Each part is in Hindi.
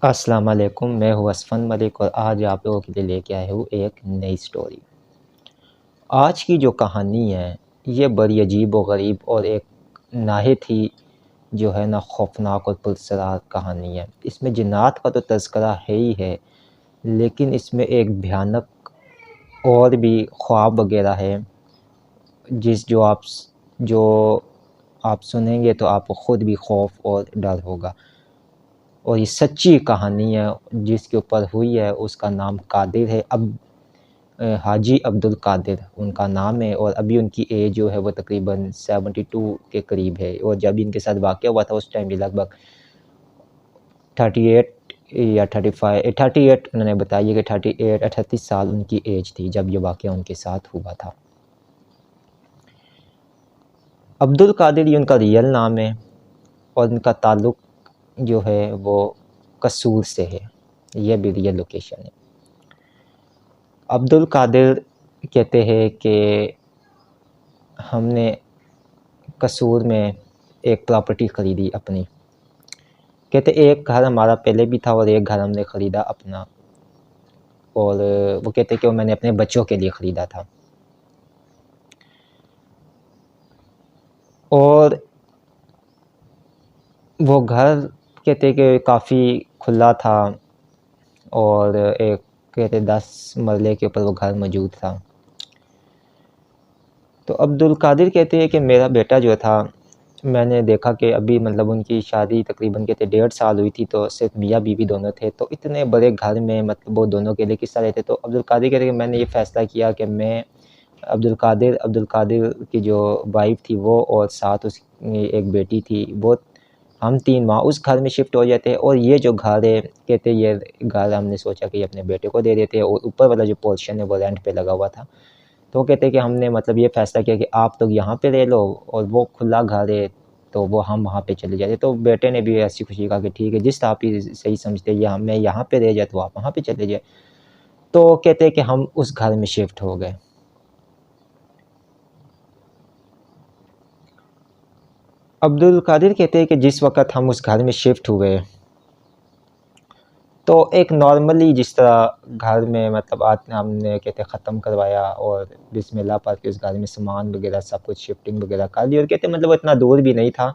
अस्सलाम वालेकुम, मैं हूँ असफ़न मलिक और आज आप लोगों के लिए लेके आया हूँ एक नई स्टोरी। आज की जो कहानी है, ये बड़ी अजीब व गरीब और एक नाहित ही जो है ना खौफ़नाक और पुरअसरार कहानी है। इसमें जिन्नात का तो तज़किरा है ही है, लेकिन इसमें एक भयानक और भी ख्वाब वग़ैरह है, जो आप सुनेंगे तो आपको ख़ुद भी खौफ़ और डर होगा। और ये सच्ची कहानी है जिसके ऊपर हुई है, उसका नाम कादिर है। हाजी अब्दुल कादिर उनका नाम है और अभी उनकी एज जो है वो तकरीबन 72 के करीब है और जब इनके साथ वाक़या हुआ था उस टाइम ये लगभग 38 या 38 उन्होंने बताया कि 38 साल उनकी एज थी जब ये वाक़या उनके साथ हुआ था। अब्दुल कादिर ये उनका रियल नाम है और उनका ताल्लुक़ जो है वो कसूर से है, ये भी रियल लोकेशन है। अब्दुल कादिर कहते हैं कि हमने कसूर में एक प्रॉपर्टी ख़रीदी अपनी। कहते एक घर हमारा पहले भी था और एक घर हमने ख़रीदा अपना और वो कहते कि वो मैंने अपने बच्चों के लिए ख़रीदा था। और वो घर कहते कि काफ़ी खुला था और एक कहते 10 मरले के ऊपर वो घर मौजूद था। तो अब्दुल कादिर कहते हैं कि मेरा बेटा जो था, मैंने देखा कि अभी मतलब उनकी शादी तकरीबन कहते 1.5 साल हुई थी, तो सिर्फ़ मियाँ-बीवी दोनों थे। तो इतने बड़े घर में मतलब वो दोनों अकेले किस तरह रहते? तो अब्दुल कादिर कहते हैं कि मैंने ये फ़ैसला किया कि मैं अब्दुल कादिर की जो वाइफ़ थी वो और साथ उसकी एक बेटी थी, वो हम 3 वहाँ उस घर में शिफ्ट हो जाते हैं और ये जो घर है, कहते ये घर हमने सोचा कि अपने बेटे को दे देते हैं और ऊपर वाला जो पोर्शन है वो रेंट पे लगा हुआ था। तो वो कहते हैं कि हमने मतलब ये फ़ैसला किया कि आप लोग यहाँ पे रह लो और वो खुला घर है, तो वो हम वहाँ पे चले जाते। तो बेटे ने भी ऐसी खुशी कहा कि ठीक है, जिस आप ही सही समझते हैं या मैं यहाँ पे रह जाए तो आप वहाँ पे चले जाएँ। तो कहते हैं कि हम उस घर में शिफ्ट हो गए। अब्दुल कादिर कहते हैं कि जिस वक़्त हम उस घर में शिफ्ट हुए, तो एक नॉर्मली जिस तरह घर में मतलब हमने कहते ख़त्म करवाया और बिस्मिल्लाह पढ़ के उस घर में सामान वग़ैरह सब कुछ शिफ्टिंग वग़ैरह कर ली और कहते मतलब वो इतना दूर भी नहीं था,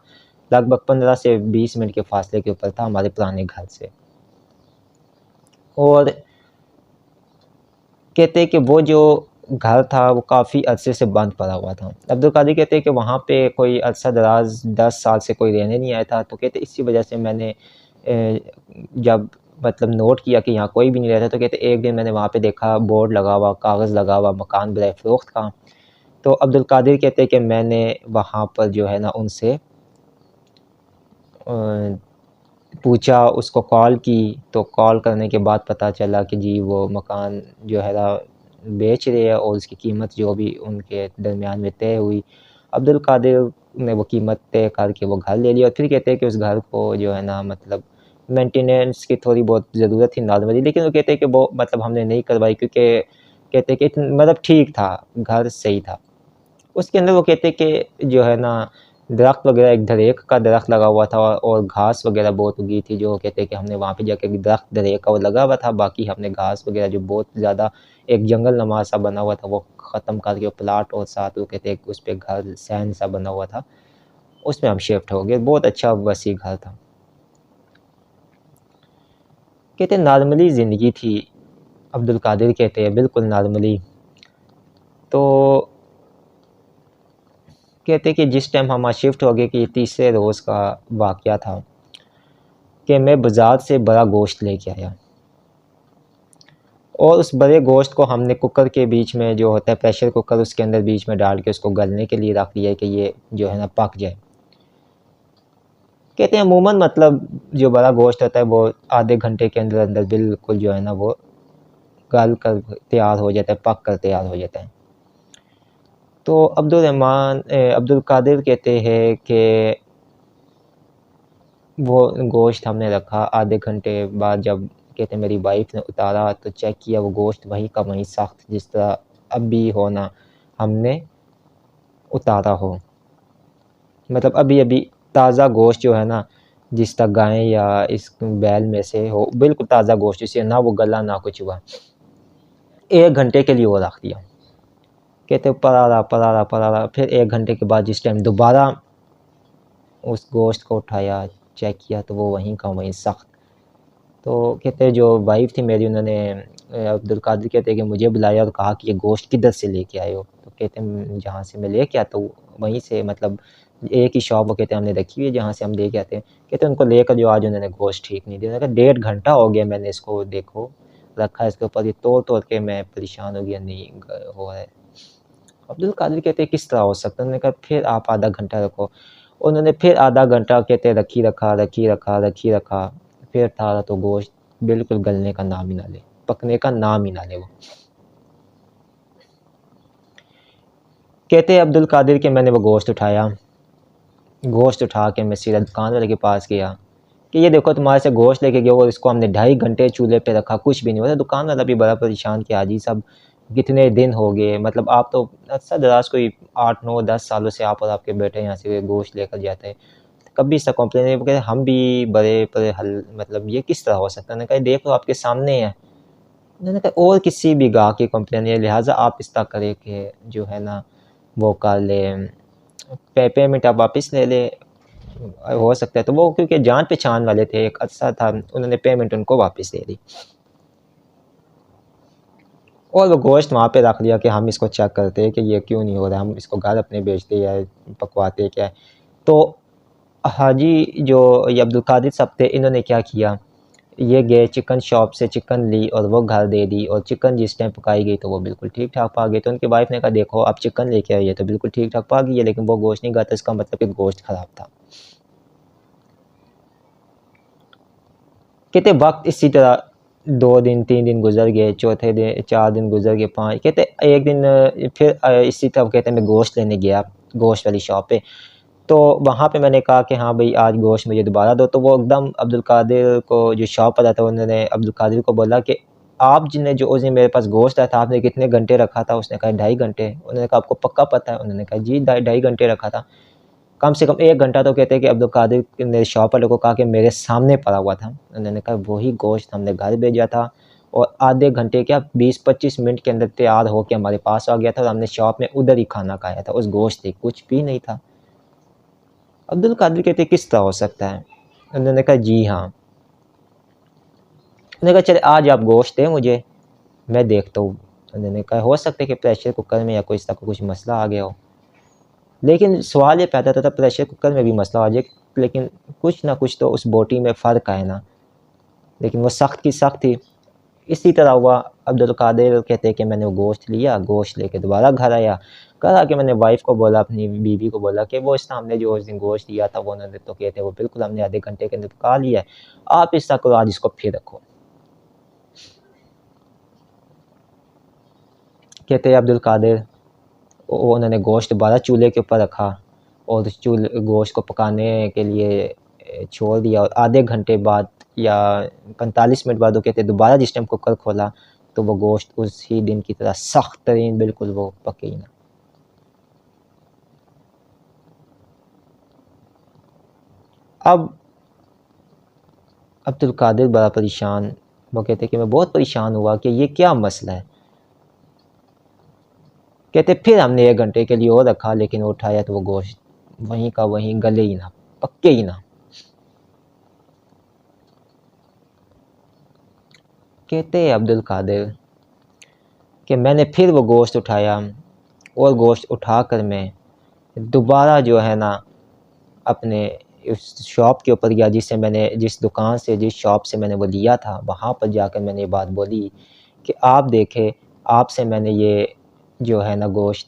लगभग 15 से 20 मिनट के फ़ासले के ऊपर था हमारे पुराने घर से। और कहते हैं कि वो जो घर था वो काफ़ी अरसे से बंद पड़ा हुआ था। अब्दुल कादिर कहते हैं कि वहाँ पे कोई अरसा दराज़ 10 साल से कोई रहने नहीं आया था, तो कहते इसी वजह से मैंने जब मतलब नोट किया कि यहाँ कोई भी नहीं रहता, तो कहते एक दिन मैंने वहाँ पे देखा बोर्ड लगा हुआ, कागज़ लगा हुआ मकान बराए फ़रोख्त का। तो अब्दुल कादिर कहते हैं कि मैंने वहाँ पर जो है ना उनसे पूछा, उसको कॉल की, तो कॉल करने के बाद पता चला कि जी वो मकान जो है ना बेच रहे हैं और उसकी कीमत जो भी उनके दरमियान में तय हुई। अब्दुल कादिर ने वो कीमत तय करके वो घर ले लिया और फिर कहते हैं कि उस घर को जो है ना मतलब मेंटेनेंस की थोड़ी बहुत ज़रूरत थी नॉर्मली, लेकिन वो कहते हैं कि वो मतलब हमने नहीं करवाई क्योंकि कहते हैं कि मतलब ठीक था, घर सही था। उसके अंदर वो कहते हैं कि जो है ना दरख्त वग़ैरह एक दरेक का दरख्त लगा हुआ था और घास वग़ैरह बहुत उगी थी, जो कहते हैं कि हमने वहाँ पे जाके दरख्त दरेक का वो लगा हुआ था, बाकी हमने घास वग़ैरह जो बहुत ज़्यादा एक जंगल नुमा सा बना हुआ था, वो ख़त्म करके वो प्लॉट और साथ वो कहते हैं उस पे घर सहन सा बना हुआ था, उसमें हम शिफ्ट हो गए। बहुत अच्छा वसी घर था। कहते हैं नॉर्मली ज़िंदगी थी, अब्दुल कादिर कहते हैं बिल्कुल नॉर्मली। तो कहते हैं कि जिस टाइम हम वहाँ शिफ्ट हो गए कि तीसरे रोज़ का वाक़या था कि मैं बाज़ार से बड़ा गोश्त लेके आया और उस बड़े गोश्त को हमने कुकर के बीच में जो होता है प्रेशर कुकर उसके अंदर बीच में डाल के उसको गलने के लिए रख दिया कि ये जो है ना पक जाए। कहते हैं अमूमन मतलब जो बड़ा गोश्त होता है वो आधे घंटे के अंदर-अंदर बिल्कुल जो है ना वो गल कर तैयार हो जाता है, पक कर तैयार हो जाता है। तो अब्दुल कादिर कहते हैं कि वो गोश्त हमने रखा, आधे घंटे बाद जब कहते हैं मेरी वाइफ़ ने उतारा तो चेक किया वो गोश्त वहीं का वहीं सख्त जिस तरह अभी हो ना हमने उतारा हो। मतलब अभी-अभी ताज़ा गोश्त जो है ना जिस तक गाय या इस बैल में से हो, बिल्कुल ताज़ा गोश्त, जिससे ना वो गला ना कुछ हुआ। 1 घंटे के लिए वो रख दिया। कहते पड़ा रहा, फिर 1 घंटे के बाद जिस टाइम दोबारा उस गोश्त को उठाया, चेक किया, तो वो वहीं का वहीं सख्त। तो कहते जो वाइफ़ थी मेरी, उन्होंने अब्दुल कादिर कहते कि मुझे बुलाया और कहा कि ये गोश्त किधर से लेके आए हो? तो कहते जहाँ से मैं लेके आता हूँ वहीं से, मतलब एक ही शॉप, वो कहते हमने रखी हुई है जहाँ से हम लेके आते हैं। कहते उनको लेकर जो आज उन्होंने गोश्त ठीक नहीं दिया। मैंने कहा 1.5 घंटा हो गया मैंने इसको देखो रखा है इसके ऊपर, ये तोड़-तोड़ के मैं परेशान हो गया, नहीं हो रहा है। अब्दुल कादिर कहते किस तरह हो सकता है? मैंने कहा फिर आप आधा घंटा रखो। उन्होंने फिर आधा घंटा कहते रखी रखा, फिर था तो गोश्त बिल्कुल गलने का नाम ही ना ले, पकने का नाम ही ना ले वो। कहते अब्दुल कादिर कि मैंने वो गोश्त उठाया, गोश्त उठा के मैं सीधा दुकान वाले के पास गया कि ये देखो तुम्हारे से गोश्त लेके गया और इसको हमने 2.5 घंटे चूल्हे पे रखा, कुछ भी नहीं हुआ। दुकान वाला भी बड़ा परेशान कि हाजी साहब कितने दिन हो गए, मतलब आप तो अरसा-दराज़ कोई 8, 9, 10 सालों से आप और आपके बेटे यहाँ से गोश्त लेकर जाते हैं। कभी इसका कंप्लेन नहीं, वो कहते हम भी बड़े परे हल, मतलब ये किस तरह हो सकता है? मैंने कहा देख लो आपके सामने है। उन्होंने कहा और किसी भी गाहक की कंप्लेन है, लिहाज़ा आप इस तरह करें कि जो है ना वो कर लें, पेमेंट आप वापस ले लें। हो सकता है तो वो, क्योंकि जान-पहचान वाले थे, एक अच्छा था, उन्होंने पेमेंट उनको वापस दे दी। और वो गोश्त वहाँ पे रख दिया कि हम इसको चेक करते हैं कि ये क्यों नहीं हो रहा, हम इसको घर अपने बेचते या पकवाते क्या है। तो हाजी जो ये अब्दुल कादिर साहब थे, इन्होंने क्या किया, ये गए चिकन शॉप से चिकन ली और वो घर दे दी, और चिकन जिस टाइम पकाई गई तो वो बिल्कुल ठीक-ठाक पक गई। तो उनकी वाइफ़ ने कहा देखो आप चिकन लेके आई है तो बिल्कुल ठीक-ठाक पक गई है, लेकिन वो गोश्त नहीं, था इसका मतलब कि गोश्त ख़राब था। कहते वक़्त इसी तरह 2 दिन, 3 दिन गुज़र गए, चौथे दिन 4 दिन गुज़र गए, 5, कहते एक दिन फिर इसी तरह कहते मैं गोश्त लेने गया, गोश्त वाली शॉप पे। तो वहाँ पे मैंने कहा कि हाँ भई आज गोश्त मुझे दोबारा दो, तो वो एकदम अब्दुल कादिर को, जो शॉप वाला था, उन्होंने अब्दुल कादिर को बोला कि आप जिन्हें जो उस दिन मेरे पास गोश्त आया था, आपने कितने घंटे रखा था? उसने कहा 2.5 घंटे। उन्होंने कहा आपको पक्का पता है? उन्होंने कहा जी, ढाई ढाई घंटे रखा था। कम से कम 1 घंटा तो कहते हैं कि अब्दुल कादिर ने शॉप वाले को कहा कि मेरे सामने पड़ा हुआ था। उन्होंने कहा वही गोश्त हमने घर भेजा था और आधे घंटे क्या 20-25 मिनट के अंदर तैयार होके हमारे पास आ गया था और हमने शॉप में उधर ही खाना खाया था। उस गोश्त से कुछ भी नहीं था। अब्दुल कादिर कहते किस तरह हो सकता है? उन्होंने कहा जी हाँ। उन्होंने कहा चले आज आप गोश्त दें मुझे, मैं देखता हूँ। उन्होंने कहा हो सकता है कि प्रेशर कुकर में या कोई इस तरह का कुछ मसला आ गया हो। लेकिन सवाल ये पैदा होता था प्रेशर कुकर में भी मसला आ जाए, लेकिन कुछ ना कुछ तो उस बोटी में फ़र्क है ना। लेकिन वो सख्त की सख्त थी। इसी तरह हुआ, अब्दुल कादिर कहते हैं कि मैंने वो गोश्त लिया, गोश्त लेके दोबारा घर आया। घर आके मैंने वाइफ़ को बोला, अपनी बीवी को बोला कि वो इस तरह हमने जो उस दिन गोश्त लिया था, वो उन्होंने तो कहते वो बिल्कुल हमने आधे घंटे के अंदर पका लिया है। आप इस तरह करो आज इसको फिर रखो। कहते हैं अब्दुल कादिर, वो उन्होंने गोश्त दोबारा चूल्हे के ऊपर रखा और उस गोश्त को पकाने के लिए छोड़ दिया, और आधे घंटे बाद या 45 मिनट बाद वो कहते दोबारा जिस टाइम कुकर खोला तो वो गोश्त उसी दिन की तरह सख्त तरीन, बिल्कुल वो पके ही ना। अब अब्दुल कादिर बड़ा परेशान, वो कहते कि मैं बहुत परेशान हुआ कि ये क्या मसला है। कहते फिर हमने 1 घंटे के लिए और रखा, लेकिन वो उठाया तो वो गोश्त वहीं का वहीं गले ही ना, पके ही ना। कहते अब्दुल कादिर कि मैंने फिर वो गोश्त उठाया और गोश्त उठाकर मैं दोबारा जो है ना अपने उस शॉप के ऊपर गया, जिससे मैंने जिस दुकान से, जिस शॉप से मैंने वो लिया था, वहाँ पर जाकर मैंने ये बात बोली कि आप देखें, आपसे मैंने ये जो है ना गोश्त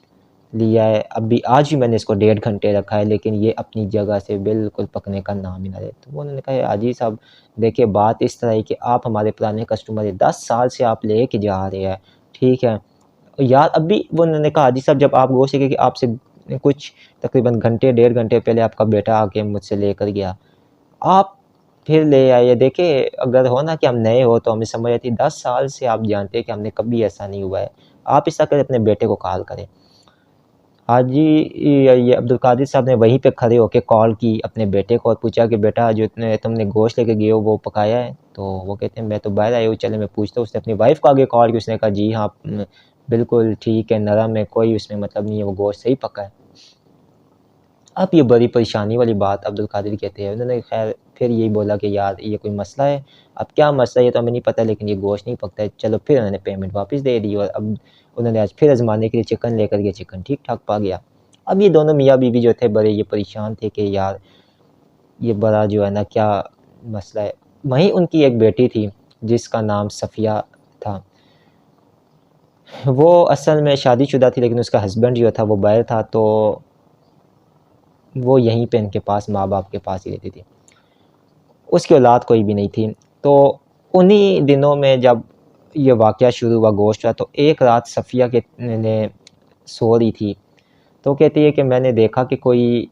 लिया है, अभी आज भी मैंने इसको 1.5 घंटे रखा है, लेकिन ये अपनी जगह से बिल्कुल पकने का नाम ही ना ले। तो उन्होंने कहा हाजी साहब देखिए बात इस तरह है कि आप हमारे पुराने कस्टमर हैं, 10 साल से आप लेके जा रहे हैं, ठीक है। यार अभी वो उन्होंने कहा हाजी साहब जब आप गोश्त लेके, कि आपसे कुछ तकरीबन घंटे 1.5 घंटे पहले आपका बेटा आके मुझसे लेकर गया। आप फिर ले आए। देखिए अगर हो ना कि हम नए हो तो हमें समझ आती है, 10 साल से आप जानते हैं कि हमने कभी ऐसा नहीं हुआ है। आप इस तरह करें अपने बेटे को कॉल करें। हाजी ये अब्दुल कादिर साहब ने वहीं पे खड़े होके कॉल की अपने बेटे को और पूछा कि बेटा जो तुमने गोश्त लेके गए हो वो पकाया है? तो वो कहते हैं मैं तो बाहर आया हूँ, चले मैं पूछता हूँ। उसने अपनी वाइफ़ को आगे कॉल की, उसने कहा जी हाँ बिल्कुल ठीक है, नरम है, कोई उसमें मतलब नहीं है, वो गोश्त सही पका है। अब ये बड़ी परेशानी वाली बात अब्दुल कादिर कहते हैं। उन्होंने ख़ैर फिर यही बोला कि यार ये कोई मसला है? अब क्या मसला है ये तो हमें नहीं पता, लेकिन ये गोश्त नहीं पकता है। चलो फिर उन्होंने पेमेंट वापस दे दी और अब उन्होंने आज फिर आज़माने के लिए चिकन लेकर गए, चिकन ठीक-ठाक पक गया। अब ये दोनों मियाँ-बीवी जो थे बड़े ये परेशान थे कि यार ये बड़ा जो है ना क्या मसला है। वहीं उनकी एक बेटी थी जिसका नाम सफ़िया था। वो असल में शादीशुदा थी, लेकिन उसका हस्बैंड जो था वो बाहर था, तो वो यहीं पे इनके पास माँ-बाप के पास ही रहती थी। उसकी औलाद कोई भी नहीं थी। तो उन्हीं दिनों में जब ये वाक़या शुरू हुआ गोश्त का, तो एक रात सफ़िया के ने सो रही थी, तो कहती है कि मैंने देखा कि कोई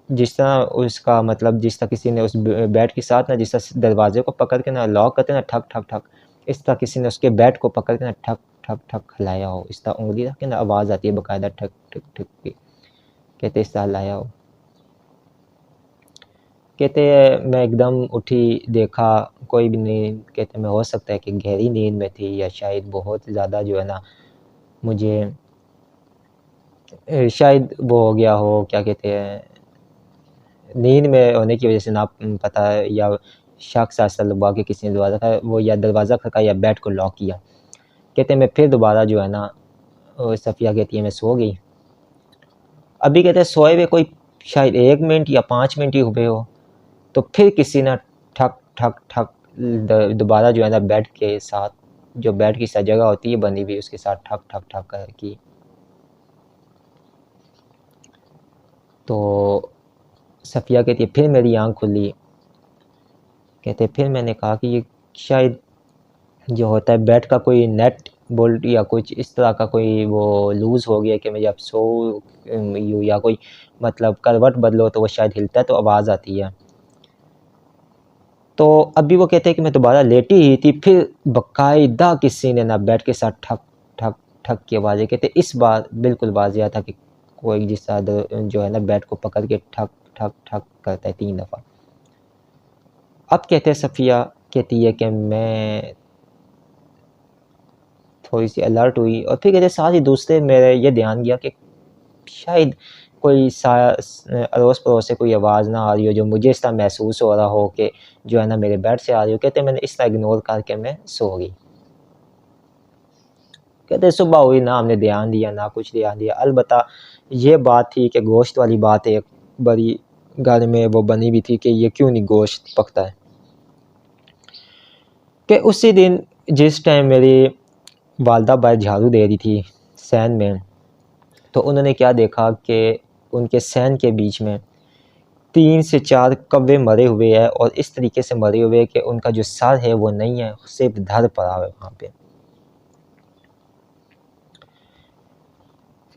जिस तरह उसका मतलब जिस तरह किसी ने उस बेड के साथ ना जिस तरह दरवाज़े को पकड़ के ना लॉक करते हैं ना ठक, ठक, ठक, इस तरह किसी ने उसके बेड को पकड़ के ना ठक, ठक, ठक हिलाया हो। इस तरह उँगली रख के ना आवाज़ आती है बाकायदा ठक, ठक, ठक की। कहते इस तरह हिलाया हो। कहते मैं एकदम उठी, देखा कोई भी नहीं। कहते मैं हो सकता है कि गहरी नींद में थी या शायद बहुत ज़्यादा जो है ना मुझे शायद वो हो गया हो, क्या कहते हैं, नींद में होने की वज़ह से ना पता या शख्स ऐसा लगा कि किसी ने दरवाज़ा वो या दरवाज़ा खटखटाया या बेड को लॉक किया। कहते मैं फिर दोबारा जो है ना सफ़िया कहती है मैं सो गई। अभी कहते हैं सोए हुए कोई शायद 1 मिनट या 5 मिनट ही हुए हो, तो फिर किसी ने ठक, ठक, ठक दोबारा जो है ना बेड के साथ जो बेड की सा जगह होती है बनी हुई उसके साथ ठक, ठक, ठक कर की। तो सफ़िया कहती है फिर मेरी आँख खुली। कहते फिर मैंने कहा कि ये शायद जो होता है बेड का कोई नेट बोल्ट या कुछ इस तरह का कोई वो लूज़ हो गया कि मैं जब सोऊँ यूँ या कोई मतलब करवट बदलो तो वो शायद हिलता है तो आवाज़ आती है। तो अभी वो कहते हैं कि मैं दोबारा लेटी ही थी, फिर बाकायदा किसी ने ना बेड के साथ ठक, ठक, ठक की आवाज़ें। कहते इस बार बिल्कुल वाज़िया था कि कोई जिस तरह जो है ना बेड को पकड़ के ठक, ठक, ठक करता है 3 दफ़ा। अब कहते हैं सफ़िया कहती है कि मैं थोड़ी-सी अलर्ट हुई और फिर कहते साथ ही दूसरे मेरे ये ध्यान गया कि शायद कोई अड़ोस-पड़ोस से कोई आवाज़ ना आ रही हो जो मुझे इस तरह महसूस हो रहा हो कि जो है ना मेरे बेड से आ रही हो। कहते मैंने इस तरह इग्नोर करके मैं सो गई। कहते सुबह हुई ना हमने ध्यान दिया ना कुछ ध्यान दिया। अलबत्ता ये बात थी कि गोश्त वाली बात एक बड़ी घर में वो बनी हुई थी कि ये क्यों नहीं गोश्त पकता है। कि उसी दिन जिस टाइम मेरी वालदा बाहर झाड़ू दे रही थी सहन में, तो उन्होंने क्या देखा कि उनके सहन के बीच में 3 से 4 कौवे मरे हुए हैं और इस तरीके से मरे हुए हैं कि उनका जो सर है वो नहीं है, सिर्फ़ धड़ पड़ा है वहाँ पे।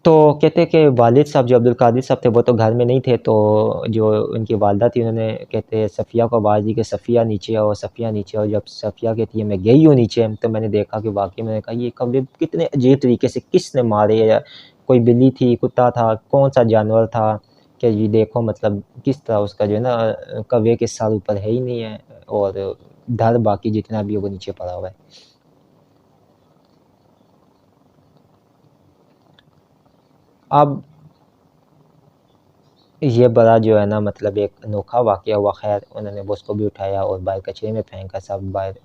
तो कहते हैं कि वालिद साहब जो अब्दुल कादिर साहब थे वो तो घर में नहीं थे, तो जो उनकी वालिदा थी उन्होंने कहते हैं सफ़िया को आवाज़ दी कि सफ़िया नीचे आओ, सफ़िया नीचे आओ। जब सफ़िया कहती है मैं गई हूँ नीचे, तो मैंने देखा कि वाक़ई मैंने कहा ये कौवे कितने अजीब तरीके से किसने मारे या कोई बिल्ली थी, कुत्ता था, कौन-सा जानवर था कि ये देखो मतलब किस तरह उसका जो है ना कौवे के सर ऊपर है ही नहीं है और धड़ बाकी जितना भी है वो नीचे पड़ा हुआ है। अब ये बड़ा जो है ना मतलब एक अनोखा वाक़या हुआ। ख़ैर उन्होंने वो उसको भी उठाया और बाहर कचरे में फेंका सब बाहर।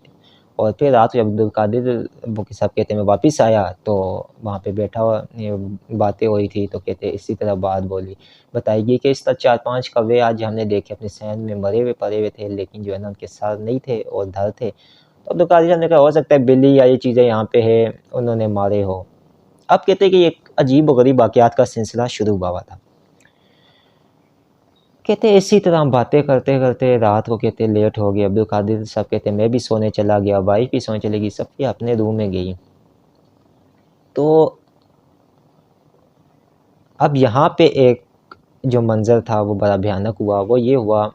और फिर रात को जब अब्दुल कादिर वो के साहब कहते हैं मैं वापस आया तो वहाँ पे बैठा हुआ ये बातें हो रही थी, तो कहते इसी तरह बात बोली बताएगी कि इस तरह 4-5 कौवे आज हमने देखे अपने सहन में मरे हुए पड़े हुए थे, लेकिन जो है ना उनके सर नहीं थे और धड़ थे। तो अब्दुल कादिर साहब ने कहा हो सकता है बिल्ली या ये चीज़ें यहाँ पे है उन्होंने मारे हो। अब कहते हैं कि एक अजीब व गरीब वाक़यात का सिलसिला शुरू हुआ था। कहते इसी तरह हम बातें करते-करते रात को कहते लेट हो गया। अब्दुल कादिर साहब कहते मैं भी सोने चला गया, वाइफ़ भी सोने चली गई, सफ़िया अपने रूम में गई। तो अब यहाँ पे एक जो मंज़र था वो बड़ा भयानक हुआ। वो ये हुआ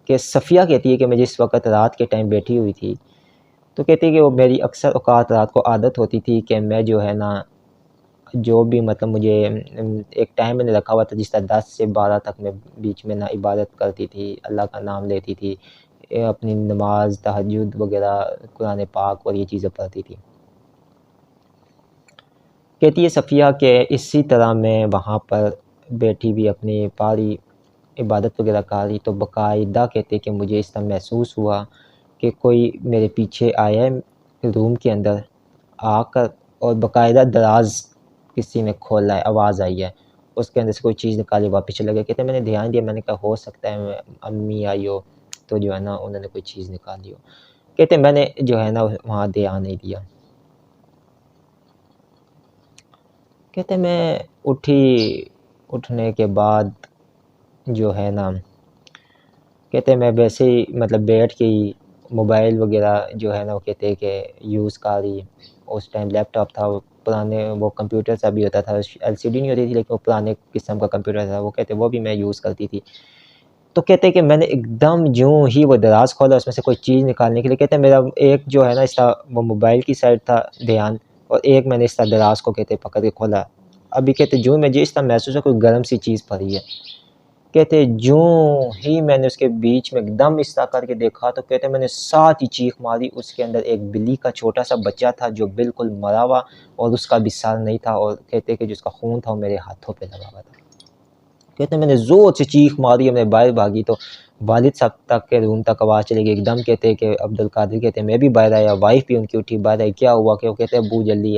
कि सफ़िया कहती है कि मैं जिस वक़्त रात के टाइम बैठी हुई थी, तो कहती है कि वो मेरी अक्सर औक़ात रात को आदत होती थी कि मैं जो है ना जो भी मतलब मुझे एक टाइम मैंने रखा हुआ था जिस तरह 10 से 12 तक मैं बीच में ना इबादत करती थी, अल्लाह का नाम लेती थी, अपनी नमाज, तहज्जुद वगैरह, कुरान पाक और ये चीज़ें पढ़ती थी। कहती है सफ़िया कि इसी तरह मैं वहाँ पर बैठी भी अपनी पारी इबादत वगैरह कर रही, तो बाकायदा कहते कि मुझे इस तरह महसूस हुआ कि कोई मेरे पीछे आया है रूम के अंदर आकर, और बाकायदा दराज़ किसी ने खोला है, आवाज़ आई है, उसके अंदर से कोई चीज़ निकाली वापस चला गया। कहते मैंने ध्यान दिया, मैंने कहा हो सकता है अम्मी आई हो, तो जो है ना उन्होंने कोई चीज़ निकाली हो। कहते मैंने जो है ना वहाँ ध्यान नहीं दिया। कहते मैं उठी, उठने के बाद जो है ना कहते मैं वैसे ही मतलब बैठ के ही मोबाइल वगैरह जो है ना वो कहते कि यूज़ कर रही। उस टाइम लैपटॉप था, वो पुराने वो कंप्यूटर सा भी होता था, एलसीडी नहीं होती थी लेकिन वो पुराने किस्म का कंप्यूटर था, वो कहते वो भी मैं यूज़ करती थी। तो कहते कि मैंने एकदम यूँ ही वो दराज़ खोला उसमें से कोई चीज़ निकालने के लिए, कहते मेरा एक जो है ना इसका वो मोबाइल की साइड था ध्यान, और एक मैंने इस तरह दराज़ को कहते पकड़ के खोला। अभी कहते यूँ मुझे इस तरह महसूस हुआ कोई गर्म सी चीज़ पड़ी है। कहते यूँ ही मैंने उसके बीच में एकदम इस तरह करके देखा, तो कहते मैंने साथ ही चीख मारी। उसके अंदर एक बिल्ली का छोटा-सा बच्चा था जो बिल्कुल मरा हुआ, और उसका भी सर नहीं था, और कहते कि जिसका खून था वो मेरे हाथों पे लगा हुआ था। कहते मैंने ज़ोर से चीख मारी, मैं बाहर भागी तो वालिद साहब तक के रूम तक आवाज़ चली गई। एकदम कहते कि अब्दुल कादिर कहते मैं भी बाहर आया, वाइफ़ भी उनकी उठी बाहर आई, क्या हुआ? कि वो कहते अब्बू जल्दी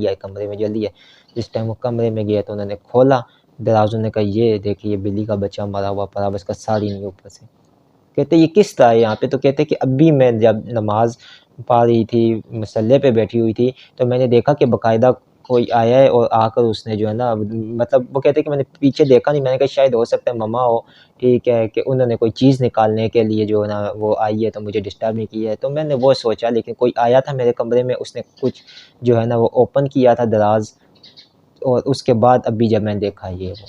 आए कमरे में, जल्दी आए। जिस टाइम वो कमरे में गए तो उन्होंने खोला दरवाज़ा, उन्होंने कहा ये देखिए ये बिल्ली का बच्चा मरा हुआ पड़ा, बस इसका सर ही नहीं ऊपर से। कहते ये किस तरह है यहाँ पे? तो कहते कि अभी मैं जब नमाज़ पढ़ रही थी, मुसल्ले पे बैठी हुई थी, तो मैंने देखा कि बाकायदा कोई आया है, और आकर उसने जो है ना मतलब वो कहते हैं कि मैंने पीछे देखा नहीं, मैंने कहा शायद हो सकता है मम्मा हो, ठीक है, कि उन्होंने कोई चीज़ निकालने के लिए जो है ना वो आई है, तो मुझे डिस्टर्ब नहीं किया है। तो मैंने वो सोचा, लेकिन कोई आया था मेरे कमरे में, उसने कुछ जो है ना वो ओपन किया था दराज़, और उसके बाद अभी जब मैंने देखा ये वो।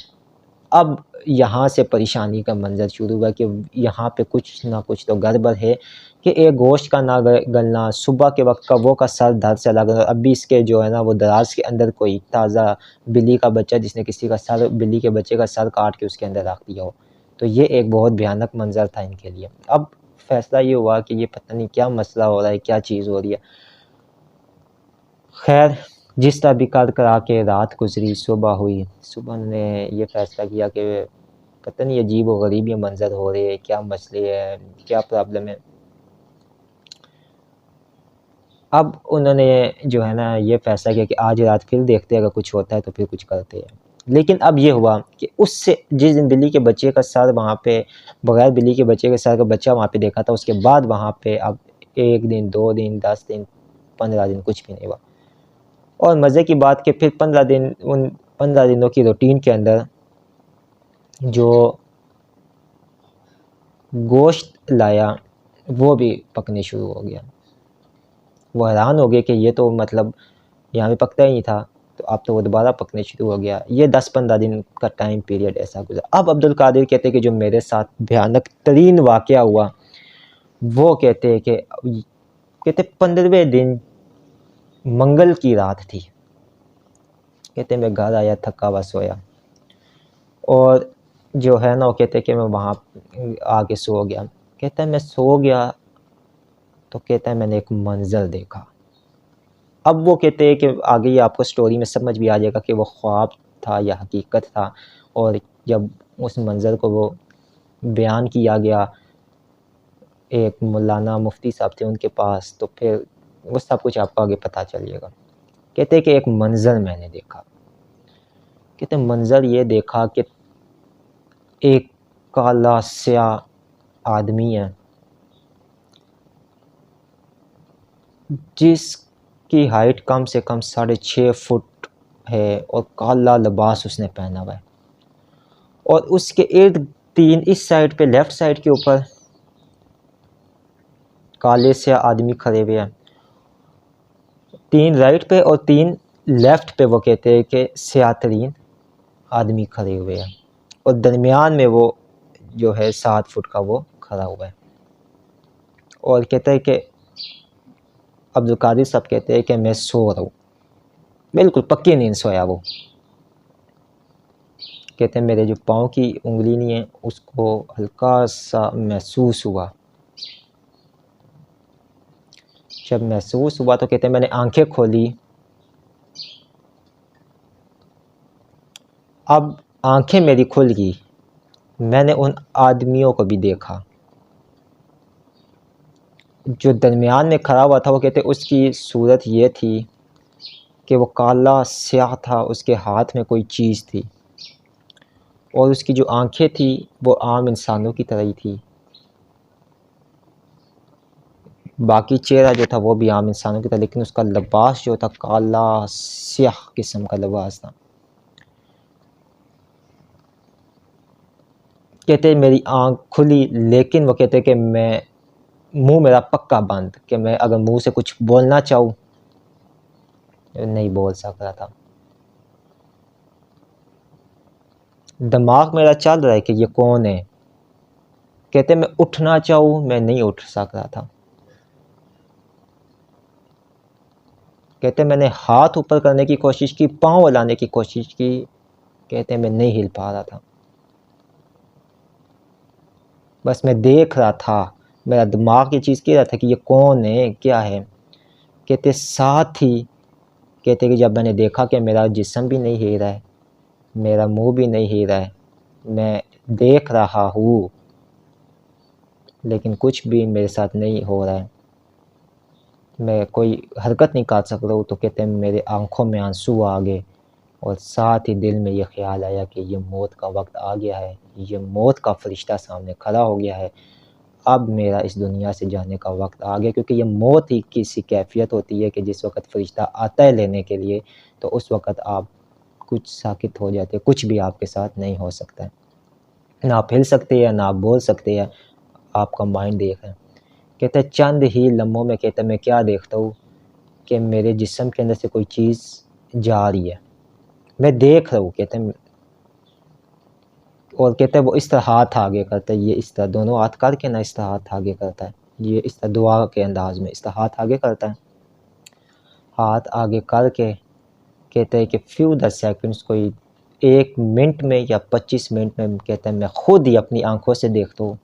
अब यहाँ से परेशानी का मंज़र शुरू हुआ कि यहाँ पे कुछ ना कुछ तो गड़बड़ है, कि एक गोश्त का ना गलना, सुबह के वक़्त कौवों का सर दर्द से लग रहा, अभी इसके जो है ना वो दराज़ के अंदर कोई ताज़ा बिल्ली का बच्चा जिसने किसी का सर, बिल्ली के बच्चे का सर काट के उसके अंदर रख दिया हो। तो ये एक बहुत भयानक मंज़र था इनके लिए। अब फ़ैसला ये हुआ कि ये पता नहीं क्या मसला हो रहा है, क्या चीज़ हो रही है। ख़ैर जिस तरह भी कर करा के रात गुज़री, सुबह हुई। सुबह उन्होंने ये फ़ैसला किया कि पता नहीं अजीब-व-गरीब ये मंज़र हो रहे हैं, क्या मसले हैं, क्या प्रॉब्लम है। अब उन्होंने जो है ना ये फ़ैसला किया कि आज रात फिर देखते हैं, अगर कुछ होता है तो फिर कुछ करते हैं। लेकिन अब ये हुआ कि उससे जिस दिन बिल्ली के बच्चे का सर वहाँ पे, बगैर बिल्ली के बच्चे के सर का बच्चा वहाँ पे देखा था, उसके बाद वहाँ पे अब 1 दिन, 2 दिन, 10 दिन, 15 दिन कुछ भी नहीं हुआ। और मज़े की बात कि फिर 15 दिन, उन 15 दिनों की रूटीन के अंदर जो गोश्त लाया वो भी पकने शुरू हो गया। वो हैरान हो गए कि ये तो मतलब यहाँ पे पकता ही नहीं था, तो अब तो वो दोबारा पकने शुरू हो गया। ये 10-15 दिन का टाइम पीरियड ऐसा गुज़रा। अब अब्दुल कादिर कहते हैं कि जो मेरे साथ भयानक तरीन वाक़या हुआ, वो कहते हैं कि कहते 15वें दिन मंगल की रात थी। कहते मैं घर आया, थका हुआ सोया, और जो है ना वो कहते हैं कि मैं वहाँ आके सो गया। कहता है मैं सो गया, तो कहता है मैंने एक मंज़र देखा। अब वो कहते हैं कि आगे ये आपको स्टोरी में समझ भी आ जाएगा कि वो ख्वाब था या हकीकत था, और जब उस मंज़र को वो बयान किया गया, एक मौलाना मुफ्ती साहब थे उनके पास, तो फिर वो सब कुछ आपको आगे पता चल जाएगा। कहते हैं कि एक मंज़र मैंने देखा। कहते मंज़र ये देखा कि एक काला स्याह आदमी है, जिसकी हाइट कम से कम 6.5 फुट है, और काला लिबास उसने पहना हुआ है, और उसके इर्द 3 इस साइड पे, लेफ़्ट साइड के ऊपर काले से आदमी खड़े हुए हैं, 3 राइट पे और 3 लेफ़्ट पे, वो कहते हैं कि स्याह-तरीन आदमी खड़े हुए हैं, और दरमियान में वो जो है 7 फुट का वो खड़ा हुआ है। और कहते हैं कि अब्दुल कादिर साहब कहते हैं कि मैं सो रहा हूँ, बिल्कुल पक्की नींद सोया वो। कहते हैं मेरे जो पाँव की उंगली नहीं है उसको हल्का सा महसूस हुआ। जब महसूस हुआ तो कहते हैं मैंने आंखें खोली। अब आंखें मेरी खुल गई, मैंने उन आदमियों को भी देखा जो दरमियान में खड़ा हुआ था। वो कहते उसकी सूरत ये थी कि वो काला स्याह था, उसके हाथ में कोई चीज़ थी और उसकी जो आंखें थी वो आम इंसानों की तरह ही थी। बाकी चेहरा जो था वो भी आम इंसानों की तरह, लेकिन उसका लिबास जो था काला स्याह किस्म का लिबास था। कहते मेरी आँख खुली, लेकिन वो कहते कि मैं मुंह मेरा पक्का बंद, कि मैं अगर मुंह से कुछ बोलना चाहूँ नहीं बोल सक रहा था। दिमाग मेरा चल रहा है कि ये कौन है। कहते मैं उठना चाहूँ मैं नहीं उठ सक रहा था। कहते मैंने हाथ ऊपर करने की कोशिश की, पाँव हिलाने की कोशिश की, कहते मैं नहीं हिल पा रहा था। बस मैं देख रहा था, मेरा दिमाग ये चीज़ कह रहा था कि ये कौन है, क्या है। कहते साथ ही कहते कि जब मैंने देखा कि मेरा जिस्म भी नहीं हिल रहा है, मेरा मुंह भी नहीं हिल रहा है, मैं देख रहा हूँ लेकिन कुछ भी मेरे साथ नहीं हो रहा है, मैं कोई हरकत नहीं कर सक रहा हूँ। तो कहते हैं मेरे आँखों में आंसू आ गए और साथ ही दिल में ये ख्याल आया कि ये मौत का वक्त आ गया है, ये मौत का फरिश्ता सामने खड़ा हो गया है, अब मेरा इस दुनिया से जाने का वक्त आ गया। क्योंकि ये मौत ही की सी कैफियत होती है कि जिस वक्त फरिश्ता आता है लेने के लिए तो उस वक्त आप कुछ साकित हो जाते हैं, कुछ भी आपके साथ नहीं हो सकता है, ना आप हिल सकते हैं ना आप बोल सकते हैं, आपका माइंड देख रहे हैं। कहते हैं चंद ही लम्हों में कहते मैं क्या देखता हूँ कि मेरे जिस्म के अंदर से कोई चीज़ जा रही है, मैं देख रहा हूँ। कहते हैं और कहते हैं वो इस तरह हाथ आगे करता है, ये इस तरह दोनों हाथ करके ना इस तरह हाथ आगे करता है, ये इस तरह दुआ के अंदाज में इस तरह हाथ आगे करता है। हाथ आगे करके कहते हैं कि फ्यू द सेकंड्स, कोई 1 मिनट में या 25 मिनट में, कहते हैं मैं खुद ही अपनी आंखों से देखता हूँ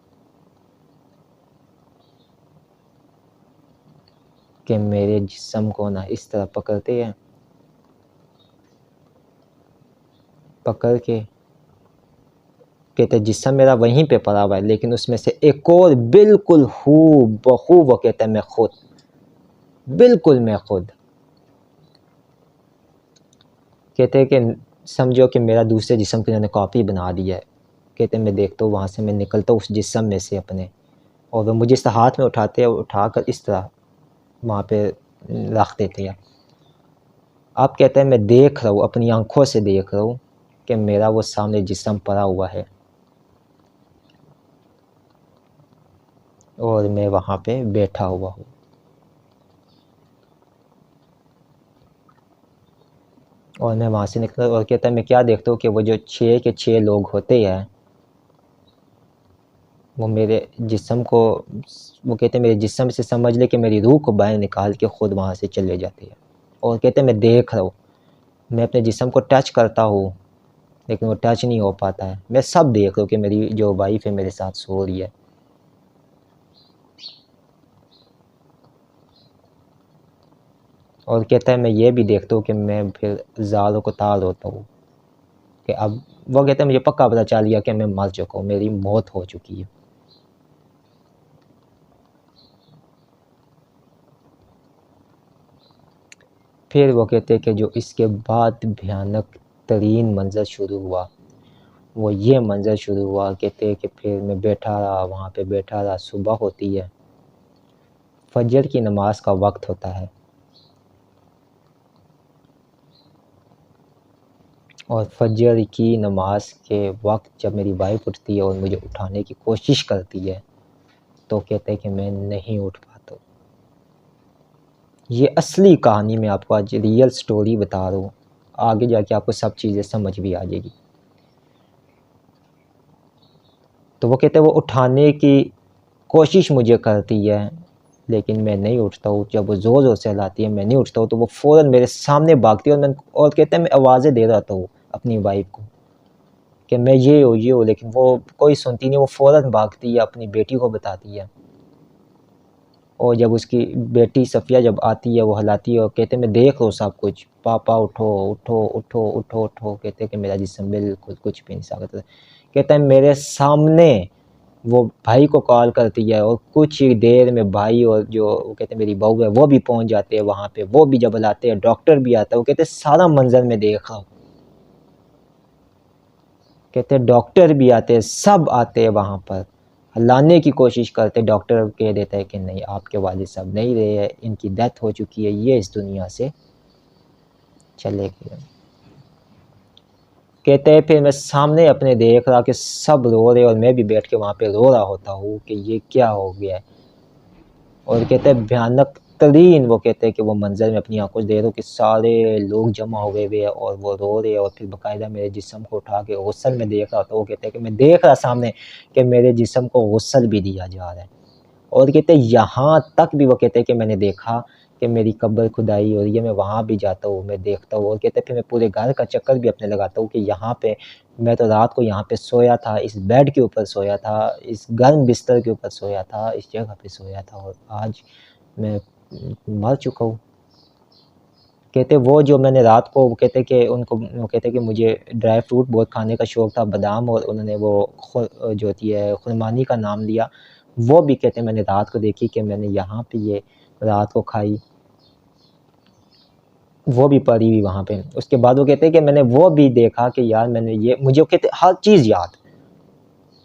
कि मेरे जिस्म को ना इस तरह पकड़ते हैं, पकड़ के कहते जिस्म मेरा वहीं पे पड़ा हुआ है, लेकिन उसमें से एक और बिल्कुल हूबहू, वो कहता है मैं खुद, बिल्कुल मैं खुद। कहते हैं कि समझो कि मेरा दूसरे जिस्म की उन्होंने कॉपी बना दी है। कहते हैं मैं देखता हूँ वहाँ से मैं निकलता हूँ उस जिस्म में से अपने, और वो मुझे इस तरह हाथ में उठाते हैं, उठाकर इस तरह वहाँ पे रख देते हैं। अब कहते हैं मैं देख रहा हूँ, अपनी आँखों से देख रहा हूँ कि मेरा वो सामने जिस्म पड़ा हुआ है और मैं वहाँ पे बैठा हुआ हूँ। और मैं वहाँ से निकला और कहता है मैं क्या देखता हूँ कि वो जो 6 के 6 लोग होते हैं वो मेरे जिस्म को, वो कहते हैं मेरे जिस्म से समझ ले कि मेरी रूह को बाहर निकाल के ख़ुद वहाँ से चले जाते हैं। और कहते हैं मैं देख रहा हूँ, मैं अपने जिस्म को टच करता हूँ लेकिन वो टच नहीं हो पाता है। मैं सब देख रहा हूँ कि मेरी जो वाइफ़ है मेरे साथ सो रही है। और कहता है मैं ये भी देखता हूँ कि मैं फिर ज़ाल को ताल होता हूँ कि अब वो कहता है मुझे पक्का पता चल गया कि मैं मर चुका हूँ, मेरी मौत हो चुकी है। फिर वो कहते हैं कि जो इसके बाद भयानक तरीन मंज़र शुरू हुआ, वो ये मंज़र शुरू हुआ। कहते हैं कि फिर मैं बैठा रहा, वहाँ पे बैठा रहा, सुबह होती है, फ़जर की नमाज़ का वक्त होता है और फ़जर की नमाज़ के वक्त जब मेरी वाइफ़ उठती है और मुझे उठाने की कोशिश करती है तो कहते हैं कि मैं नहीं उठ पाता हूँ। ये असली कहानी मैं आपको आज रियल स्टोरी बता रहा हूँ, आगे जाके आपको सब चीज़ें समझ भी आ जाएगी। तो वो कहते हैं वो उठाने की कोशिश मुझे करती है लेकिन मैं नहीं उठता हूँ। जब वो ज़ोर-ज़ोर से हिलाती है, मैं नहीं उठता हूँ, तो वो फ़ौरन मेरे सामने भागती है और कहते हैं मैं आवाज़ें दे रहा हूँ अपनी वाइफ़ को कि मैं ये हूँ, लेकिन वो कोई सुनती नहीं, वो फ़ौरन भागती है, अपनी बेटी को बताती है। और जब उसकी बेटी सफ़िया जब आती है, वो हिलाती है और कहते हैं मैं देख रहा हूँ सब कुछ, पापा उठो, उठो, उठो, उठो, उठो, कहते हैं कि मेरा जिस्म बिल्कुल कुछ भी नहीं साबित होता। कहता है मेरे सामने वो भाई को कॉल करती है और कुछ ही देर में भाई और जो वो कहते हैं मेरी बहू है, वो भी पहुँच जाते हैं वहाँ पे, वो भी जब बुलाते हैं, डॉक्टर भी आता है, वो कहते हैं सारा मंज़र मैं देख रहा हूँ। कहते हैं डॉक्टर भी आते हैं, सब आते हैं वहाँ पर, लाने की कोशिश करते, डॉक्टर कह देता है कि नहीं आपके वालिद साहब नहीं रहे हैं, इनकी डेथ हो चुकी है, ये इस दुनिया से चले गए। कहते हैं फिर मैं सामने अपने देख रहा कि सब रो रहे और मैं भी बैठ के वहाँ पे रो रहा होता हूँ कि ये क्या हो गया है। और कहते हैं भयानक तरीन वो कहते हैं कि वो मंज़र मैं अपनी आँखों से देख रहा हूँ कि सारे लोग जमा हुए हुए हैं और वो रो रहे हैं और फिर बाकायदा मेरे जिस्म को उठा के गुस्ल में देख रहा था। वो कहते हैं कि मैं देख रहा सामने कि मेरे जिस्म को गुस्ल भी दिया जा रहा है। और कहते हैं यहाँ तक भी वो कहते हैं कि मैंने देखा कि मेरी कब्र खुदाई हो रही है, मैं वहाँ भी जाता हूँ, मैं देखता हूँ और कहते हैं फिर मैं पूरे घर का चक्कर भी अपने लगाता हूँ कि यहाँ पे मैं तो रात को यहाँ पे सोया था, इस बेड के ऊपर सोया था, इस गर्म बिस्तर के ऊपर सोया था, इस जगह पे सोया था और आज मैं मर चुका हूँ। कहते वो जो मैंने रात को वो कहते कि उनको वो कहते कि मुझे ड्राई फ्रूट बहुत खाने का शौक था, बादाम और उन्होंने वो जो होती है खुरमानी का नाम लिया, वो भी कहते मैंने रात को देखी कि मैंने यहाँ पे ये रात को खाई। वो भी पड़ी हुई वहाँ पे। उसके बाद वो कहते हैं कि मैंने वो भी देखा कि यार मैंने ये मुझे वो कहते हर चीज़ याद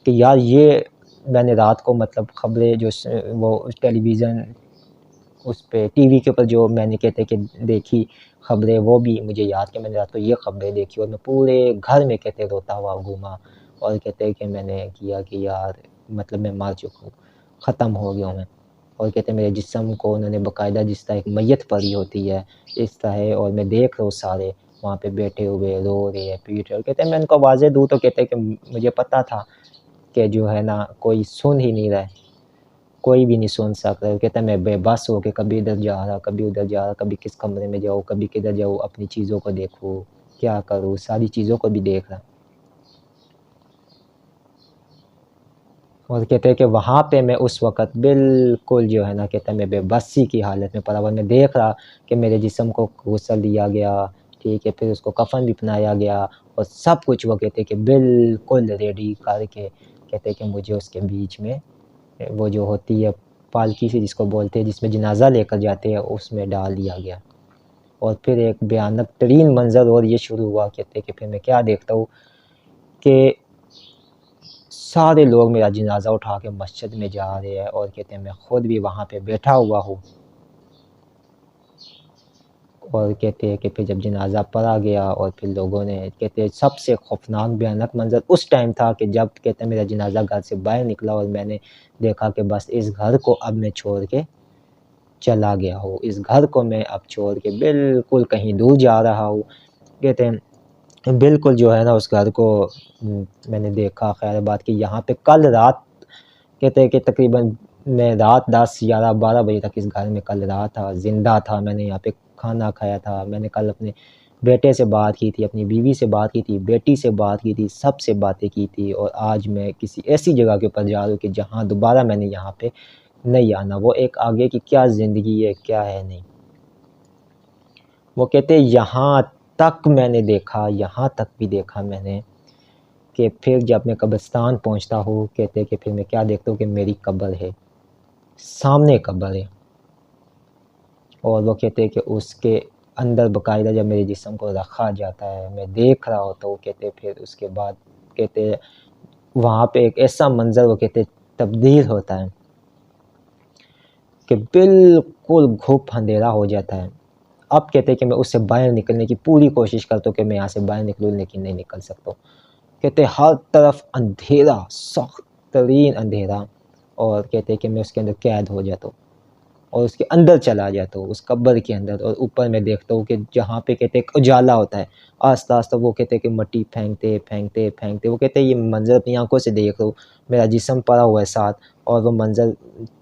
कि यार ये मैंने रात को मतलब खबरें जो स वो टेलीविज़न उस पे टीवी के ऊपर जो मैंने कहते कि देखी खबरें वो भी मुझे याद कि मैंने रात को ये खबरें देखी और मैं पूरे घर में कहते रोता हुआ घूमा और कहते हैं कि मैंने किया कि यार मतलब मैं मर चुका हूँ, ख़त्म हो गया हूँ मैं। और कहते हैं मेरे जिस्म को उन्होंने बाकायदा जिस तरह एक मैयत पड़ी होती है, इस तरह और मैं देख रहा हूँ सारे वहाँ पे बैठे हुए, रो रहे हैं, पीट रहे और कहते हैं मैं उनको आवाज़ें दूँ तो कहते हैं कि मुझे पता था कि जो है ना कोई सुन ही नहीं रहा है। कोई भी नहीं सुन सकता। वो कहता है मैं बेबस हो के कभी इधर जा रहा, कभी उधर जा रहा, कभी किस कमरे में जाऊँ, कभी किधर जाऊँ, अपनी चीज़ों को देखूँ, क्या करूँ, सारी चीज़ों को भी देख रहा। और कहते हैं कि वहाँ पे मैं उस वक़्त बिल्कुल जो है ना कहता है मैं बेबसी की हालत में पड़ा हुआ, मैं देख रहा कि मेरे जिस्म को गुस्ल दिया गया, ठीक है, फिर उसको कफ़न भी पहनाया गया और सब कुछ वो कहते हैं कि बिल्कुल रेडी करके कहते हैं कि मुझे उसके बीच में वो जो होती है पालकी सी जिसको बोलते हैं जिसमें जनाज़ा लेकर जाते हैं उसमें डाल दिया गया। और फिर एक भयानक तरीन मंज़र और ये शुरू हुआ कहते हैं कि फिर मैं क्या देखता हूँ कि सारे लोग मेरा जनाज़ा उठा के मस्जिद में जा रहे हैं और कहते हैं मैं खुद भी वहाँ पे बैठा हुआ हूँ। और कहते हैं कि फिर जब जनाज़ा पढ़ा गया और फिर लोगों ने कहते हैं सबसे खौफ़नाक भयानक मंज़र उस टाइम था कि जब कहते हैं मेरा जनाज़ा घर से बाहर निकला और मैंने देखा कि बस इस घर को अब मैं छोड़ के चला गया हूँ। इस घर को मैं अब छोड़ के बिल्कुल कहीं दूर जा रहा हूँ। कहते हैं बिल्कुल जो है ना उस घर को मैंने देखा ख़ैर बात कि यहाँ पे कल रात कहते हैं कि तकरीबन मैं रात 10, 11, 12 बजे तक इस घर में कल रहा था, ज़िंदा था। मैंने यहाँ पे खाना खाया था। मैंने कल अपने बेटे से बात की थी, अपनी बीवी से बात की थी, बेटी से बात की थी, सबसे बातें की थी और आज मैं किसी ऐसी जगह के ऊपर जा रहा हूँ कि जहाँ दोबारा मैंने यहाँ पे नहीं आना। वो एक आगे की क्या ज़िंदगी है, क्या है नहीं। वो कहते हैं यहाँ तक मैंने देखा, यहाँ तक भी देखा मैंने कि फिर जब मैं कब्रिस्तान पहुँचता हूँ, कहते हैं कि फिर मैं क्या देखता हूँ कि मेरी कब्र है, सामने कब्र है। और वो कहते हैं कि उसके अंदर बाकायदा जब मेरे जिस्म को रखा जाता है, मैं देख रहा होता हूँ, कहते हैं फिर उसके बाद कहते हैं वहाँ पे एक ऐसा मंज़र वो कहते हैं तब्दील होता है कि बिल्कुल घुप अंधेरा हो जाता है। अब कहते हैं कि मैं उससे बाहर निकलने की पूरी कोशिश करता हूँ कि मैं यहाँ से बाहर निकलूँ लेकिन नहीं निकल सकता हूँ। कहते हैं हर तरफ अंधेरा, सख्त तरीन अंधेरा और कहते हैं कि मैं उसके अंदर कैद हो जाता हूँ। और उसके अंदर चला जाता हूँ, उस कब्र के अंदर, और ऊपर मैं देखता हूँ कि जहाँ पे कहते हैं उजाला होता है, आस्ता-आस्ता वो कहते हैं कि मिट्टी फेंकते, फेंकते, फेंकते, वो कहते हैं ये मंज़र अपनी आँखों से देख रहा हूँ, मेरा जिस्म पड़ा हुआ है साथ, और वो मंज़र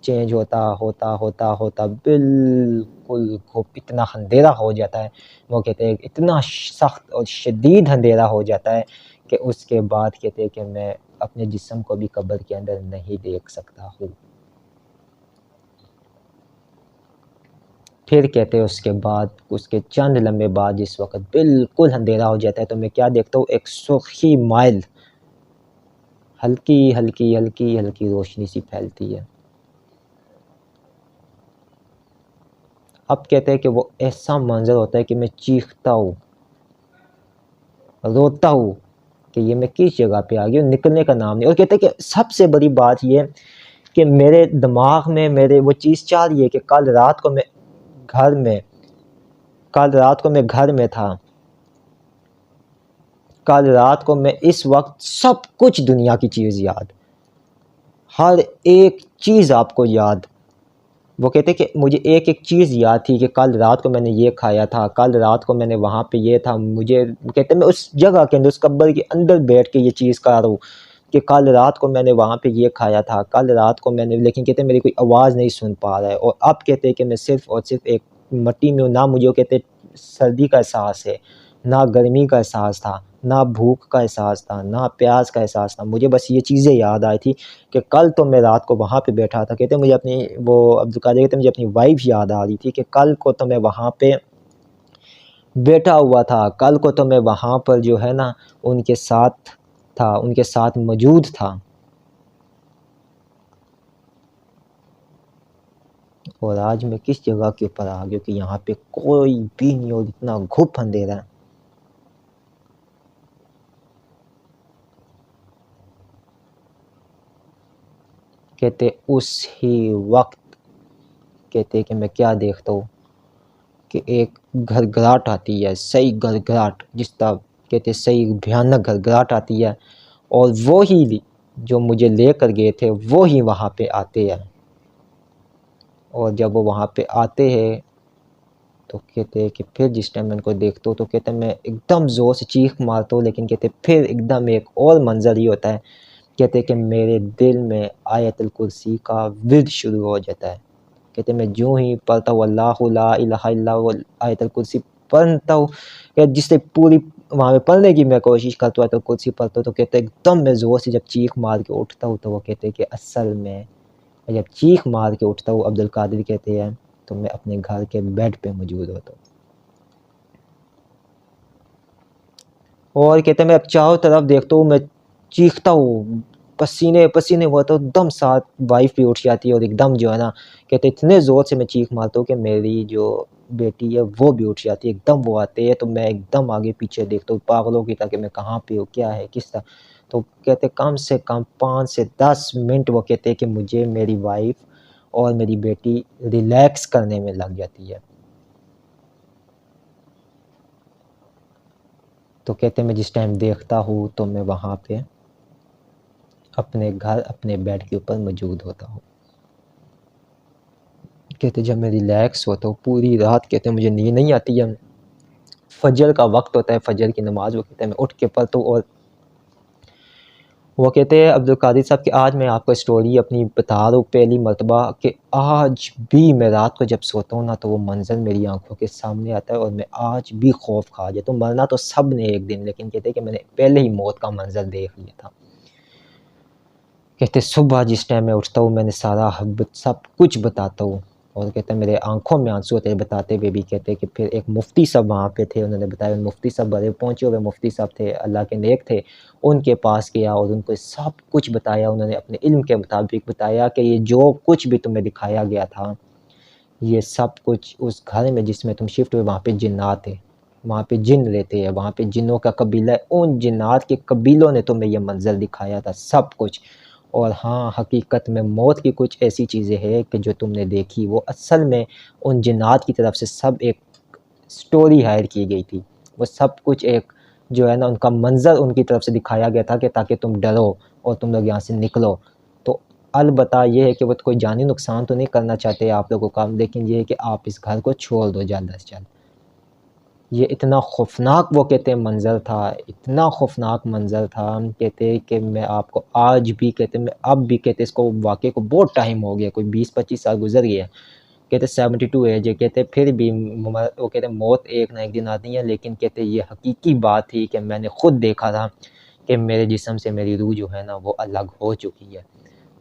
चेंज होता, होता, होता, होता बिल्कुल खूब इतना अंधेरा हो जाता है। वो कहते हैं इतना सख्त और शदीद अंधेरा हो जाता है कि उसके बाद कहते हैं कि मैं अपने जिस्म को भी कब्र के अंदर नहीं देख सकता हूँ। फिर कहते हैं उसके बाद, उसके चंद लम्हे बाद जिस वक़्त बिल्कुल अंधेरा हो जाता है, तो मैं क्या देखता हूँ, एक सुर्ख़ी माइल हल्की, हल्की, हल्की, हल्की रोशनी सी फैलती है। अब कहते हैं कि वो ऐसा मंज़र होता है कि मैं चीखता हूँ, रोता हूँ कि ये मैं किस जगह पे आ गया हूँ, निकलने का नाम नहीं। और कहते हैं कि सबसे बड़ी बात ये कि मेरे दिमाग में मेरे वो चीज़ चल रही है कि कल रात को मैं घर में था। कल रात को मैं इस वक़्त सब कुछ दुनिया की चीज़ याद, हर एक चीज़ आपको याद। वो कहते हैं कि मुझे एक-एक चीज़ याद थी कि कल रात को मैंने ये खाया था, कल रात को मैंने वहाँ पे ये था। मुझे कहते हैं मैं उस जगह के अंदर, उस कब्र के अंदर बैठ के ये चीज़ कर रहा हूँ कि कल रात को मैंने वहाँ पे ये खाया था, कल रात को मैंने, लेकिन कहते हैं मेरी कोई आवाज़ नहीं सुन पा रहा है। और अब कहते हैं कि मैं सिर्फ़ और सिर्फ़ एक मिट्टी में हूँ, ना मुझे वो कहते हैं सर्दी का एहसास है, ना गर्मी का एहसास था, ना भूख का एहसास था, ना प्यास का एहसास था। मुझे बस ये चीज़ें याद आई थी कि कल तो मैं रात को वहाँ पे बैठा था। कहते हैं मुझे अपनी, वो अब्दुल कादिर कहते हैं मुझे अपनी वाइफ़ याद आ रही थी कि कल को तो मैं वहाँ पे बैठा हुआ था, कल को तो मैं वहाँ पर जो है ना उनके साथ था, उनके साथ मौजूद था। और आज मैं किस जगह के ऊपर आ गया कि यहाँ पे कोई भी नहीं और इतना घुप अंधेरा है। कहते उस ही वक़्त कहते कि मैं क्या देखता हूँ कि एक घड़घड़ाहट आती है, सही घड़घड़ाहट, जिस तरह कहते सही भयानक घड़घड़ाहट आती है, और वो ही जो मुझे लेकर गए थे वो ही वहाँ पे आते हैं। और जब वो वहाँ पे आते हैं तो कहते हैं कि फिर जिस टाइम मैं उनको देखता हूँ तो कहते हैं मैं एकदम ज़ोर से चीख मारता हूँ, लेकिन कहते फिर एकदम एक और मंज़र ये होता है, कहते हैं कि मेरे दिल में आयतुल कुर्सी का विर्द शुरू हो जाता है। कहते हैं मैं यूँ ही पढ़ता हूँ अल्लाहु ला इलाहा इल्ला हुवल आयतुल कुर्सी पढ़ता हूँ, या जिससे पूरी वहाँ पे पढ़ने की मैं कोशिश करता हूँ, आयतुल कुर्सी पढ़ता हूँ, तो कहते हैं एकदम मैं ज़ोर से जब चीख मार के उठता हूँ तो वो कहते हैं कि असल में मैं जब चीख मार के उठता हूँ, अब्दुल कादिर कहते हैं, तो मैं अपने घर के बेड पे मौजूद होता हूँ। और कहते हैं मैं अब चारों तरफ देखता हूँ, मैं चीखता हूँ, पसीने-पसीने हुआ, तो एकदम साथ वाइफ़ भी उठ जाती है और एकदम जो है ना, कहते इतने ज़ोर से मैं चीख मारता हूँ कि मेरी जो बेटी है वो भी उठ जाती है। एकदम वो आते हैं तो मैं एकदम आगे-पीछे देखता हूँ पागलों की तरह कि मैं कहाँ पे हूँ, क्या है, किस तरह। तो कहते कम से कम 5 से 10 मिनट वो कहते हैं कि मुझे मेरी वाइफ़ और मेरी बेटी रिलैक्स करने में लग जाती है। तो कहते हैं मैं जिस टाइम देखता हूँ तो मैं वहाँ पे अपने घर, अपने बेड के ऊपर मौजूद होता हूँ। कहते जब मैं रिलैक्स होता हूँ पूरी रात, कहते हैं मुझे नींद नहीं आती है। फ़जर का वक़्त होता है, फ़जर की नमाज़ वो कहते हैं मैं उठ के पढ़ता हूँ। और वो कहते हैं अब्दुल कादिर साहब कि आज मैं आपको स्टोरी अपनी बता रहा हूँ पहली मर्तबा, कि आज भी मैं रात को जब सोता हूँ ना तो वो मंज़र मेरी आँखों के सामने आता है और मैं आज भी खौफ़ खा जाता हूँ। मरना तो सब ने एक दिन, लेकिन कहते हैं कि मैंने पहले ही मौत का मंज़र देख लिया था। कहते सुबह जिस टाइम मैं उठता हूँ मैंने सारा हब सब कुछ बताता हूँ, और कहते हैं मेरे आँखों में आँसू होते हैं बताते हुए भी। कहते हैं कि फिर एक मुफ्ती साहब वहाँ पे थे, उन्होंने बताया, मुफ्ती साहब बड़े पहुँचे हुए मुफ्ती साहब थे, अल्लाह के नेक थे। उनके पास गया और उनको सब कुछ बताया, उन्होंने अपने इल्म के मुताबिक बताया कि ये जो कुछ भी तुम्हें दिखाया गया था, ये सब कुछ उस घर में जिसमें तुम शिफ्ट हुए वहाँ पे जिन्नात थे। वहाँ पे जिन्न रहते हैं, वहाँ पे जिन्नों का कबीला है, उन जिन्नात के कबीलों ने तुम्हें ये मंज़र दिखाया था सब कुछ। और हाँ, हकीकत में मौत की कुछ ऐसी चीज़ें हैं कि जो तुमने देखी वो असल में उन जिन्नात की तरफ से सब एक स्टोरी हायर की गई थी। वो सब कुछ एक जो है ना उनका मंज़र उनकी तरफ से दिखाया गया था कि ताकि तुम डरो और तुम लोग यहाँ से निकलो। तो अलबत्ता ये है कि वो कोई जानी नुकसान तो नहीं करना चाहते आप लोगों का, लेकिन ये है कि आप इस घर को छोड़ दो जल्द से जल्द। ये इतना ख़ौफ़नाक वो कहते हैं मंज़र था, इतना ख़ौफ़नाक मंज़र था, हम कहते हैं कि मैं आपको आज भी कहते हैं, मैं अब भी कहते हैं इसको वाक़ये को बहुत टाइम हो गया, कोई 20-25 साल गुज़र गया। कहते 72 एज है, कहते फिर भी वो कहते मौत एक ना एक दिन आती है, लेकिन कहते ये हकीकी बात थी कि मैंने खुद देखा था कि मेरे जिस्म से मेरी रूह जो है ना वो अलग हो चुकी है।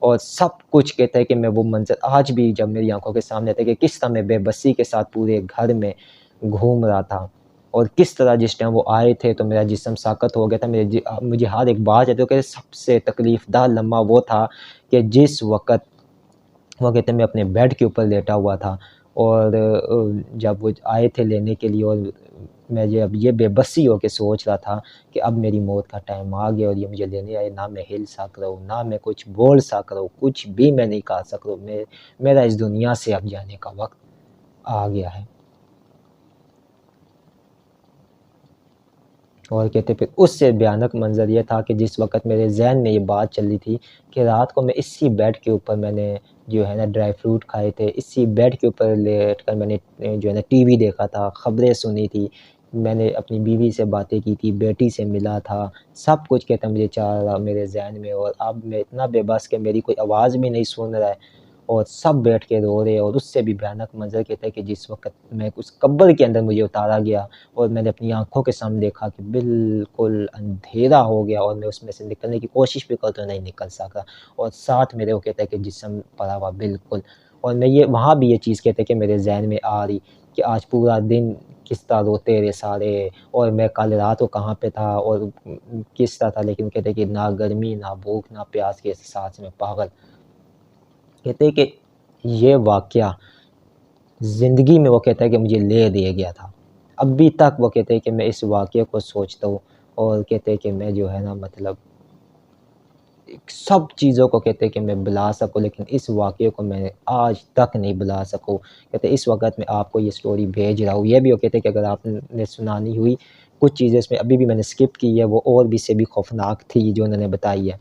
और सब कुछ कहता है कि मैं वो मंज़र आज भी जब मेरी आँखों के सामने आता है कि किस तरह मैं बेबसी के साथ पूरे घर में घूम रहा था और किस तरह जिस टाइम वो आए थे तो मेरा जिस्म साक़त हो गया था। मुझे हर एक बात है तो कहते सबसे तकलीफ़दार लम्हा वो था कि जिस वक़्त वो कहते हैं मैं अपने बेड के ऊपर लेटा हुआ था और जब वो आए थे लेने के लिए और मैं अब ये बेबसी होके सोच रहा था कि अब मेरी मौत का टाइम आ गया और ये मुझे लेने आए, ना मैं हिल सक रहा हूँ, ना मैं कुछ बोल सक रहा हूँ, कुछ भी मैं नहीं कर सक रहा हूँ। मेरा इस दुनिया से अब जाने का वक़्त आ गया है। और कहते फिर उससे भयानक मंज़र ये था कि जिस वक़्त मेरे ज़हन में ये बात चल रही थी कि रात को मैं इसी बेड के ऊपर मैंने जो है ना ड्राई फ्रूट खाए थे, इसी बेड के ऊपर लेटकर मैंने जो है ना टीवी देखा था, ख़बरें सुनी थी, मैंने अपनी बीवी से बातें की थी, बेटी से मिला था, सब कुछ कहता मुझे चल रहा मेरे ज़हन में और अब मैं इतना बेबस कि मेरी कोई आवाज़ भी नहीं सुन रहा है और सब बैठ के रो रहे हैं और उससे भी भयानक मंज़र कहता है कि जिस वक़्त मैं उस कब्र के अंदर मुझे उतारा गया और मैंने अपनी आँखों के सामने देखा कि बिल्कुल अंधेरा हो गया और मैं उसमें से निकलने की कोशिश भी करता हूँ, नहीं निकल सका और साथ मेरे वो कहता है कि जिस्म पड़ा हुआ बिल्कुल और मैं ये वहाँ भी ये चीज़ कहते हैं कि मेरे ज़हन में आ रही कि आज पूरा दिन किस तरह रोते रहे सारे और मैं कल रात को कहाँ पे था और किस तरह था, लेकिन कहते हैं कि ना गर्मी, ना भूख, ना प्यास के एहसास में पागल। कहते हैं कि ये वाक़या ज़िंदगी में वो कहता है कि मुझे ले दिया गया था। अभी तक वो कहते हैं कि मैं इस वाक़ये को सोचता हूँ और कहते हैं कि मैं जो है ना मतलब सब चीज़ों को कहते हैं कि मैं भुला सकूँ, लेकिन इस वाक़ये को मैं आज तक नहीं भुला सकूँ। कहते इस वक़्त मैं आपको ये स्टोरी भेज रहा हूँ। ये भी वो कहते हैं कि अगर आपने सुनानी हुई, कुछ चीज़ें इसमें अभी भी मैंने स्किप की है, वो और भी इससे भी खौफ़नाक थी जो उन्होंने बताई है।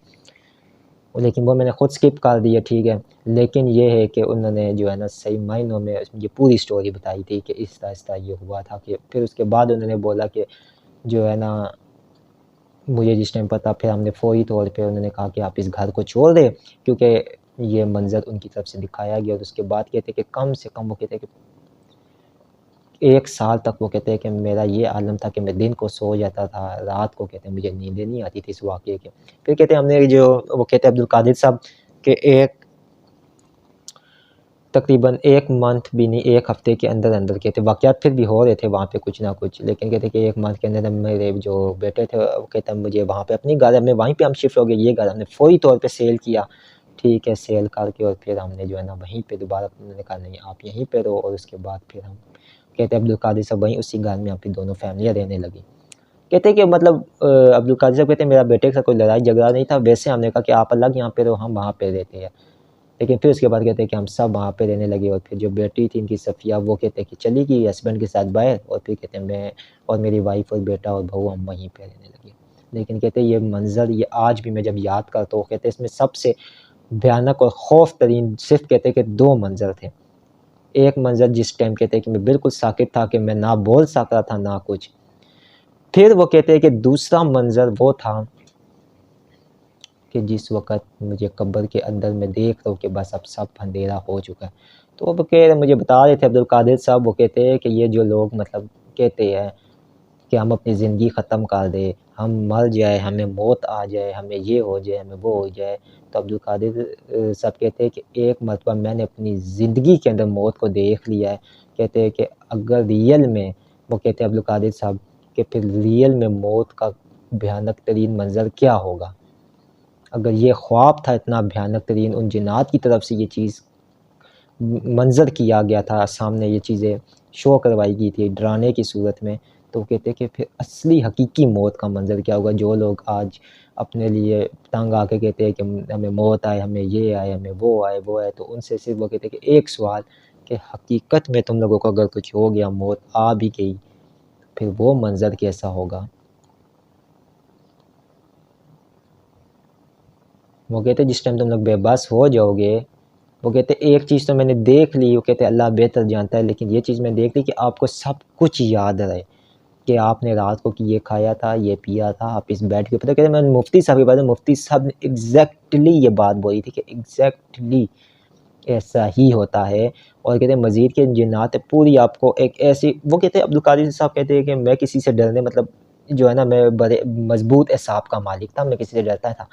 लेकिन वो मैंने खुद स्किप कर दी है, ठीक है। लेकिन ये है कि उन्होंने जो है ना सही मायनों में ये पूरी स्टोरी बताई थी कि इस तरह ये हुआ था कि फिर उसके बाद उन्होंने बोला कि जो है ना मुझे जिस टाइम पता फिर हमने फ़ौरी तौर पे उन्होंने कहा कि आप इस घर को छोड़ दें, क्योंकि ये मंज़र उनकी तरफ से दिखाया गया और उसके बाद कहते हैं कि कम से कम वो कहते हैं कि 1 साल तक वो कहते हैं कि मेरा ये आलम था कि मैं दिन को सो जाता था, रात को कहते हैं मुझे नींदें नहीं आती थी इस वाक़ये के। फिर कहते हैं हमने जो वो कहते हैं अब्दुल कादिर साहब के एक तकरीबन 1 मंथ भी नहीं, 1 हफ़्ते के अंदर-अंदर कहते वाक़यात फिर भी हो रहे थे वहाँ पे कुछ ना कुछ, लेकिन कहते हैं कि 1 मंथ के अंदर मेरे जो बेटे थे वो कहते हैं मुझे वहाँ पे अपनी घर में वहीं पे हम शिफ्ट हो गए, ये घर हमने फ़ौरी तौर पे सेल किया। ठीक है, सेल करके और फिर हमने जो है ना वहीं पे दोबारा उन्होंने कहा नहीं आप यहीं पे रहो और उसके बाद फिर हम कहते हैं अब्दुल कादिर साहब वहीं उसी घर में अपनी दोनों फ़ैमिलियाँ रहने लगी। कहते हैं कि मतलब अब्दुल कादिर साहब कहते हैं मेरा बेटे के साथ कोई लड़ाई-झगड़ा नहीं था, वैसे हमने कहा कि आप अलग यहाँ पे रहो, हम वहाँ पे रहते हैं। लेकिन फिर उसके बाद कहते हैं कि हम सब वहाँ पे रहने लगे और फिर जो बेटी थी इनकी सफ़िया वो कहते हैं कि चली गई हस्बैंड के साथ बाहर और फिर कहते हैं मैं और मेरी वाइफ़ और बेटा और बहू हम वहीं पे रहने लगे। लेकिन कहते हैं ये मंज़र ये आज भी मैं जब याद करता हूँ कहते हैं इसमें सबसे भयानक और खौफ़ तरीन सिर्फ़ कहते हैं कि 2 मंज़र थे। एक मंज़र जिस टाइम कहते हैं कि मैं बिल्कुल साकित था कि मैं ना बोल सक रहा था ना कुछ। फिर वो कहते हैं कि दूसरा मंज़र वो था कि जिस वक़्त मुझे कब्र के अंदर मैं देख रहा हूँ कि बस अब सब अंधेरा हो चुका है। तो वो मुझे बता रहे थे अब्दुल कादिर साहब वो कहते हैं कि ये जो लोग मतलब कहते हैं कि हम अपनी ज़िंदगी ख़त्म कर दें, हम मर जाए, हमें मौत आ जाए, हमें ये हो जाए, हमें वो हो जाए। तो अब्दुल कादिर साहब कहते हैं कि एक मरतबा मैंने अपनी ज़िंदगी के अंदर मौत को देख लिया है। कहते हैं कि अगर रियल में वो कहते हैं अब्दुल कादिर साहब कि फिर रियल में मौत का भयानक तरीन मंज़र क्या होगा? अगर ये ख्वाब था इतना भयानक तरीन उन जिन्नात की तरफ से ये चीज़ मंज़र किया गया था, सामने ये चीज़ें शो करवाई गई थी डराने की सूरत में, तो कहते हैं कि फिर असली हकीकी मौत का मंज़र क्या होगा? जो लोग आज अपने लिए तंग आके कहते हैं कि हमें मौत आए, हमें ये आए, हमें वो आए, वो आए, तो उनसे सिर्फ़ वो कहते हैं कि एक सवाल कि हकीकत में तुम लोगों को अगर कुछ हो गया, मौत आ भी गई, फिर वो मंज़र कैसा होगा? वो कहते जिस टाइम तुम लोग बेबस हो जाओगे, वो कहते एक चीज़ तो मैंने देख ली, वो कहते अल्लाह बेहतर जानता है, लेकिन ये चीज़ मैंने देख ली कि आपको सब कुछ याद रहे कि आपने रात को कि ये खाया था, ये पिया था, आप इस बेड के ऊपर थे। कहते मैंने मुफ्ती साहब के बारे में, मुफ्ती साहब ने एग्ज़ैक्टली ये बात बोली थी कि एग्ज़ैक्टली ऐसा ही होता है। और कहते हैं मज़ीद के जिन्नात पूरी आपको एक ऐसी, वो कहते हैं अब्दुल कादिर साहब कहते हैं कि मैं किसी से डरने मतलब जो है ना, मैं बड़े मज़बूत एसाब का मालिक था, मैं किसी से डरता था।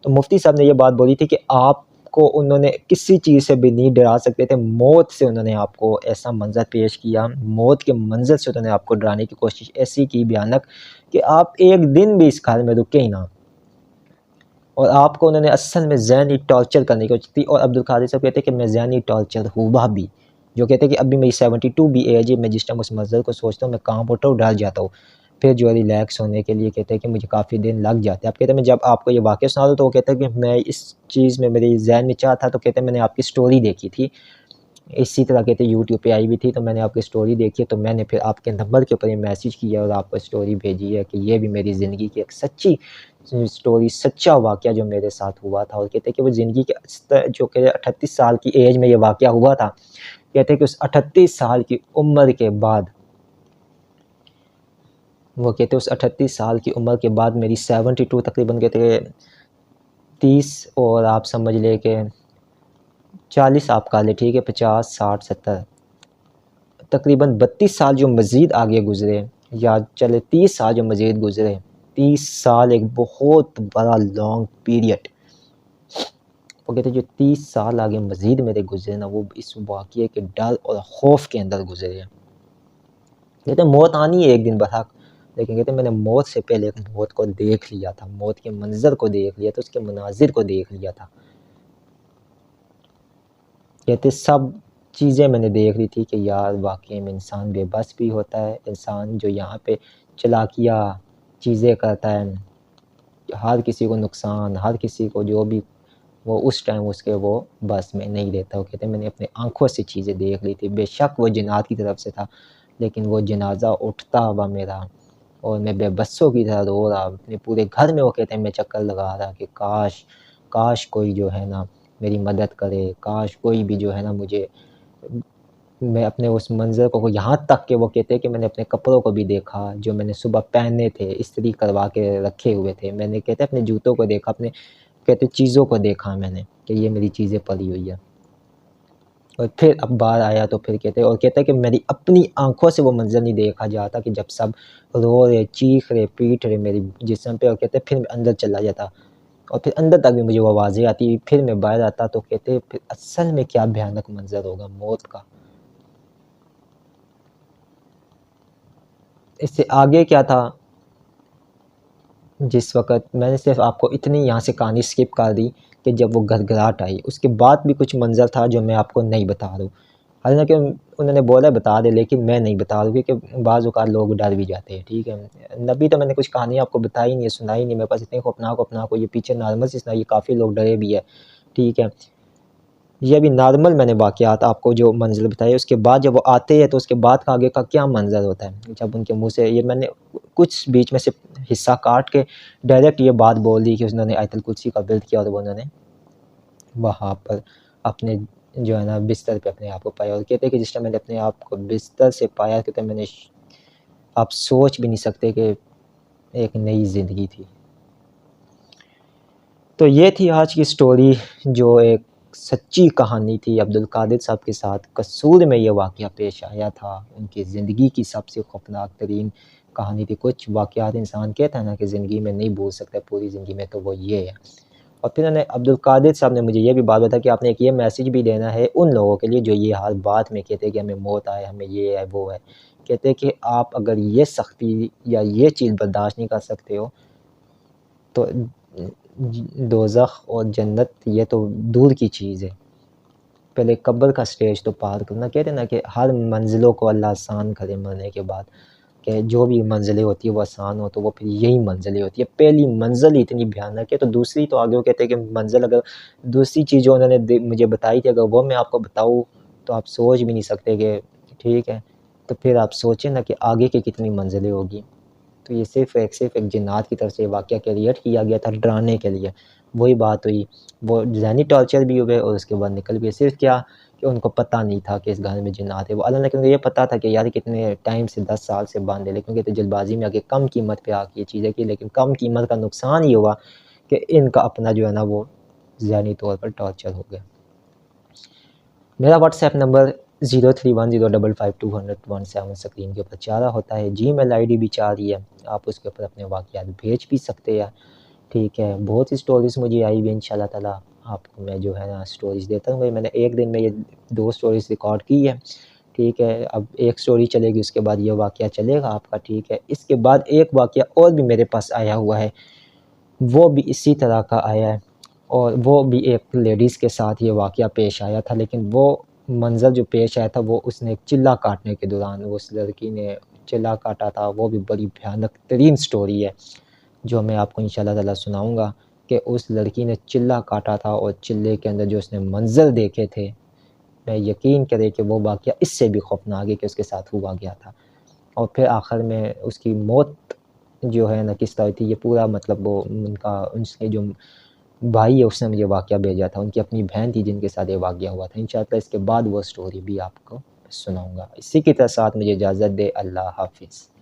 तो मुफ्ती साहब ने ये बात बोली थी कि आपको उन्होंने किसी चीज़ से भी नहीं डरा सकते थे। मौत से उन्होंने आपको ऐसा मंज़र पेश किया, मौत के मंज़र से उन्होंने आपको डराने की कोशिश ऐसी की भयानक कि आप एक दिन भी इस घर में रुके ही ना। और आपको उन्होंने असल में ज़हनी टॉर्चर करने की कोशिश की। और अब्दुल कादिर साहब कहते हैं कि मैं ज़हनी टॉर्चर हुआ भी, जो कहते हैं कि अभी मेरी 72 भी एज है, मैं जिस टाइम उस मंज़र को सोचता हूँ मैं काँप उठता हूँ, डर जाता हूँ। फिर जो है रिलैक्स होने के लिए कहते हैं कि मुझे काफ़ी दिन लग जाते हैं। आप कहते हैं मैं जब आपको ये वाक़या सुना दूँ तो वो कहता है कि मैं इस चीज़ में मेरे ज़हन में क्या था, तो कहते हैं मैंने आपकी स्टोरी देखी थी। इसी तरह कहते हैं यूट्यूब पे आई हुई थी, तो मैंने आपकी स्टोरी देखी है, तो मैंने फिर आपके नंबर के ऊपर ये मैसेज किया और आपको स्टोरी भेजी है कि ये भी मेरी ज़िंदगी की एक सच्ची स्टोरी, सच्चा वाक़या जो मेरे साथ हुआ था। और कहते हैं कि वो ज़िंदगी के जो कि 38 साल की एज में ये वाक़या हुआ था। कहते हैं कि उस 38 साल की उम्र के बाद, वो कहते हैं उस 38 साल की उम्र के बाद मेरी 72 तकरीबन कहते हैं 30, और आप समझ लें कि 40 आप कह लें, ठीक है, 50, 60, 70, तकरीबन 32 साल जो मज़ीद आगे गुज़रे, या चले 30 साल जो मज़ीद गुज़रे, 30 साल एक बहुत बड़ा लॉन्ग पीरियड। वो कहते हैं जो 30 साल आगे मज़ीद मेरे गुज़रे ना, वो इस वाक़ये के डर और ख़ौफ़ के अंदर गुज़रे। कहते हैं मौत आनी है एक दिन बरहक, लेकिन कहते हैं मैंने मौत से पहले एक मौत को देख लिया था, मौत के मंज़र को देख लिया था, उसके मनाज़िर को देख लिया था। कहते सब चीज़ें मैंने देख ली थी कि यार वाक़ई में इंसान बेबस भी होता है, इंसान जो यहाँ पे चालाकियाँ चीज़ें करता है, हर किसी को नुकसान, हर किसी को जो भी, वो उस टाइम उसके वो बस में नहीं रहता। वो कहते हैं मैंने अपनी आँखों से चीज़ें देख ली थी, बेशक वो जिन्नात की तरफ से था, लेकिन वो जनाज़ा उठता हुआ मेरा, और मैं बेबस्सों की तरह रो रहा, अपने पूरे घर में वो कहते हैं मैं चक्कर लगा रहा कि काश, काश कोई जो है ना मेरी मदद करे, काश कोई भी जो है ना मुझे, मैं अपने उस मंज़र को यहाँ तक कि वो कहते हैं कि मैंने अपने कपड़ों को भी देखा, जो मैंने सुबह पहने थे, इस्त्री करवा के रखे हुए थे। मैंने कहते हैं अपने जूतों को देखा, अपने कहते चीज़ों को देखा मैंने कि ये मेरी चीज़ें पड़ी हुई है। और फिर अब बाहर आया तो फिर कहते हैं, और कहता है कि मेरी अपनी आँखों से वो मंज़र नहीं देखा जाता कि जब सब रो रहे, चीख रहे, पीट रहे मेरी जिस्म पे, और कहते हैं फिर मैं अंदर चला जाता, और फिर अंदर तक भी मुझे वो आवाज़ें आती, फिर मैं बाहर आता तो कहते हैं फिर असल में क्या भयानक मंज़र होगा मौत का। इससे आगे क्या था, जिस वक़्त मैंने सिर्फ़ आपको इतनी यहाँ से कहानी स्किप कर दी कि जब वो घरघराहट आई, उसके बाद भी कुछ मंज़र था जो मैं आपको नहीं बता रहा हूँ। हालाँकि उन्होंने बोला बता दे, लेकिन मैं नहीं बता रहा हूँ क्योंकि बाज़ औक़ात लोग डर भी जाते हैं, ठीक है। अभी तो मैंने कुछ कहानी आपको बताई नहीं है, सुनाई नहीं, मेरे पास इतनी खौफ़नाक ये पीछे नॉर्मल सी सुनाई है, काफ़ी लोग डरे भी है, ठीक है। ये अभी नॉर्मल मैंने वाक़यात आपको जो मंज़िल बताई, उसके बाद जब वो आते हैं तो उसके बाद का आगे का क्या मंज़र होता है। जब उनके मुँह से ये मैंने कुछ बीच में से हिस्सा काट के डायरेक्ट ये बात बोल दी कि उन्होंने आयतुल कुर्सी का विर्द किया और वो उन्होंने वहाँ पर अपने जो है ना बिस्तर पे अपने आप को पाया, और कहते हैं कि जिस टाइम मैंने अपने आप को बिस्तर से पाया, कहते हैं मैंने आप सोच भी नहीं सकते कि एक नई ज़िंदगी थी। तो ये थी आज की स्टोरी, जो एक सच्ची कहानी थी अब्दुल कादिर साहब के साथ कसूर में ये वाक़या पेश आया था। उनकी ज़िंदगी की सबसे खौफ़नाक तरीन कहानी थी। कुछ वाक़यात इंसान कहता है ना कि ज़िंदगी में नहीं भूल सकता पूरी ज़िंदगी में, तो वो ये है। और फिर उन्होंने अब्दुल कादिर साहब ने मुझे ये भी बात बताई कि आपने एक ये मैसेज भी देना है उन लोगों के लिए जो ये हर बात में कहते हैं कि हमें मौत आए, हमें ये है, वो है। कहते हैं कि आप अगर ये सख्ती या ये चीज़ बर्दाश्त नहीं कर सकते हो, तो दोज़ख और जन्नत ये तो दूर की चीज़ है। पहले कब्र का स्टेज तो पार करना। कहते हैं ना कि हर मंज़िलों को अल्लाह आसान करे मरने के बाद, कि जो भी मंज़िलें होती हैं वो आसान हो, तो वो फिर यही मंज़िलें होती हैं। पहली मंज़िल इतनी भयानक है, तो दूसरी तो आगे वो कहते हैं कि मंज़िल अगर दूसरी चीज़ जो उन्होंने मुझे बताई थी, अगर वो मैं आपको बताऊँ तो आप सोच भी नहीं सकते कि ठीक है। तो फिर आप सोचें ना कि आगे की कितनी मंज़िलें होगी। तो ये सिर्फ़ एक जिन्नात की तरफ से वाक़या क्रिएट किया गया था डराने के लिए। वही बात हुई, वो ज़हनी टॉर्चर भी हुए और उसके बाद निकल गए। सिर्फ़ क्या कि उनको पता नहीं था कि इस घर में जिन्नात है। वो अल्लाह ने क्योंकि ये पता था कि यार कितने टाइम से 10 साल से बांधे, लेकिन ये तो जल्दबाज़ी में आके कम कीमत पे आके ये चीज़ें की, लेकिन कम कीमत का नुकसान ये हुआ कि इनका अपना जो है ना वो ज़हनी तौर पर टॉर्चर हो गया। मेरा व्हाट्सएप नंबर 0310552217 स्क्रीन के ऊपर चाह रहा होता है। जीमेल आईडी भी चाह रही है, आप उसके ऊपर अपने वाक़यात भेज भी सकते हैं। ठीक है, बहुत सी स्टोरीज़ मुझे आई हुई हैं, इंशाल्लाह ताला आपको मैं जो है ना स्टोरीज़ देता रहूँगा। मैंने एक दिन में ये 2 स्टोरीज़ रिकॉर्ड की है, ठीक है। अब एक स्टोरी चलेगी, उसके बाद ये वाक़या चलेगा आपका, ठीक है। इसके बाद एक वाक़या और भी मेरे पास आया हुआ है, वो भी इसी तरह का आया है और वो भी एक लेडीज़ के साथ ये वाक़या पेश आया था, लेकिन वो मंज़र जो पेश आया था वो उसने एक चिल्ला काटने के दौरान उस लड़की ने चिल्ला काटा था। वो भी बड़ी भयानक तरीन स्टोरी है, जो मैं आपको इंशाल्लाह ताला सुनाऊँगा कि उस लड़की ने चिल्ला काटा था और चिल्ले के अंदर जो उसने मंज़र देखे थे, मैं यकीन करें कि वो वाक़या इससे भी खौफ़नाक है कि उसके साथ हुआ गया था। और फिर आखिर में उसकी मौत जो है ना किस तरह थी, ये पूरा मतलब वो उनका उसके जो भाई है उसने मुझे वाक़या भेजा था, उनकी अपनी बहन थी जिनके साथ ये वाक़या हुआ था। इंशाअल्लाह इसके बाद वो स्टोरी भी आपको सुनाऊँगा। इसी के साथ मुझे इजाज़त दें, अल्लाह हाफ़िज़।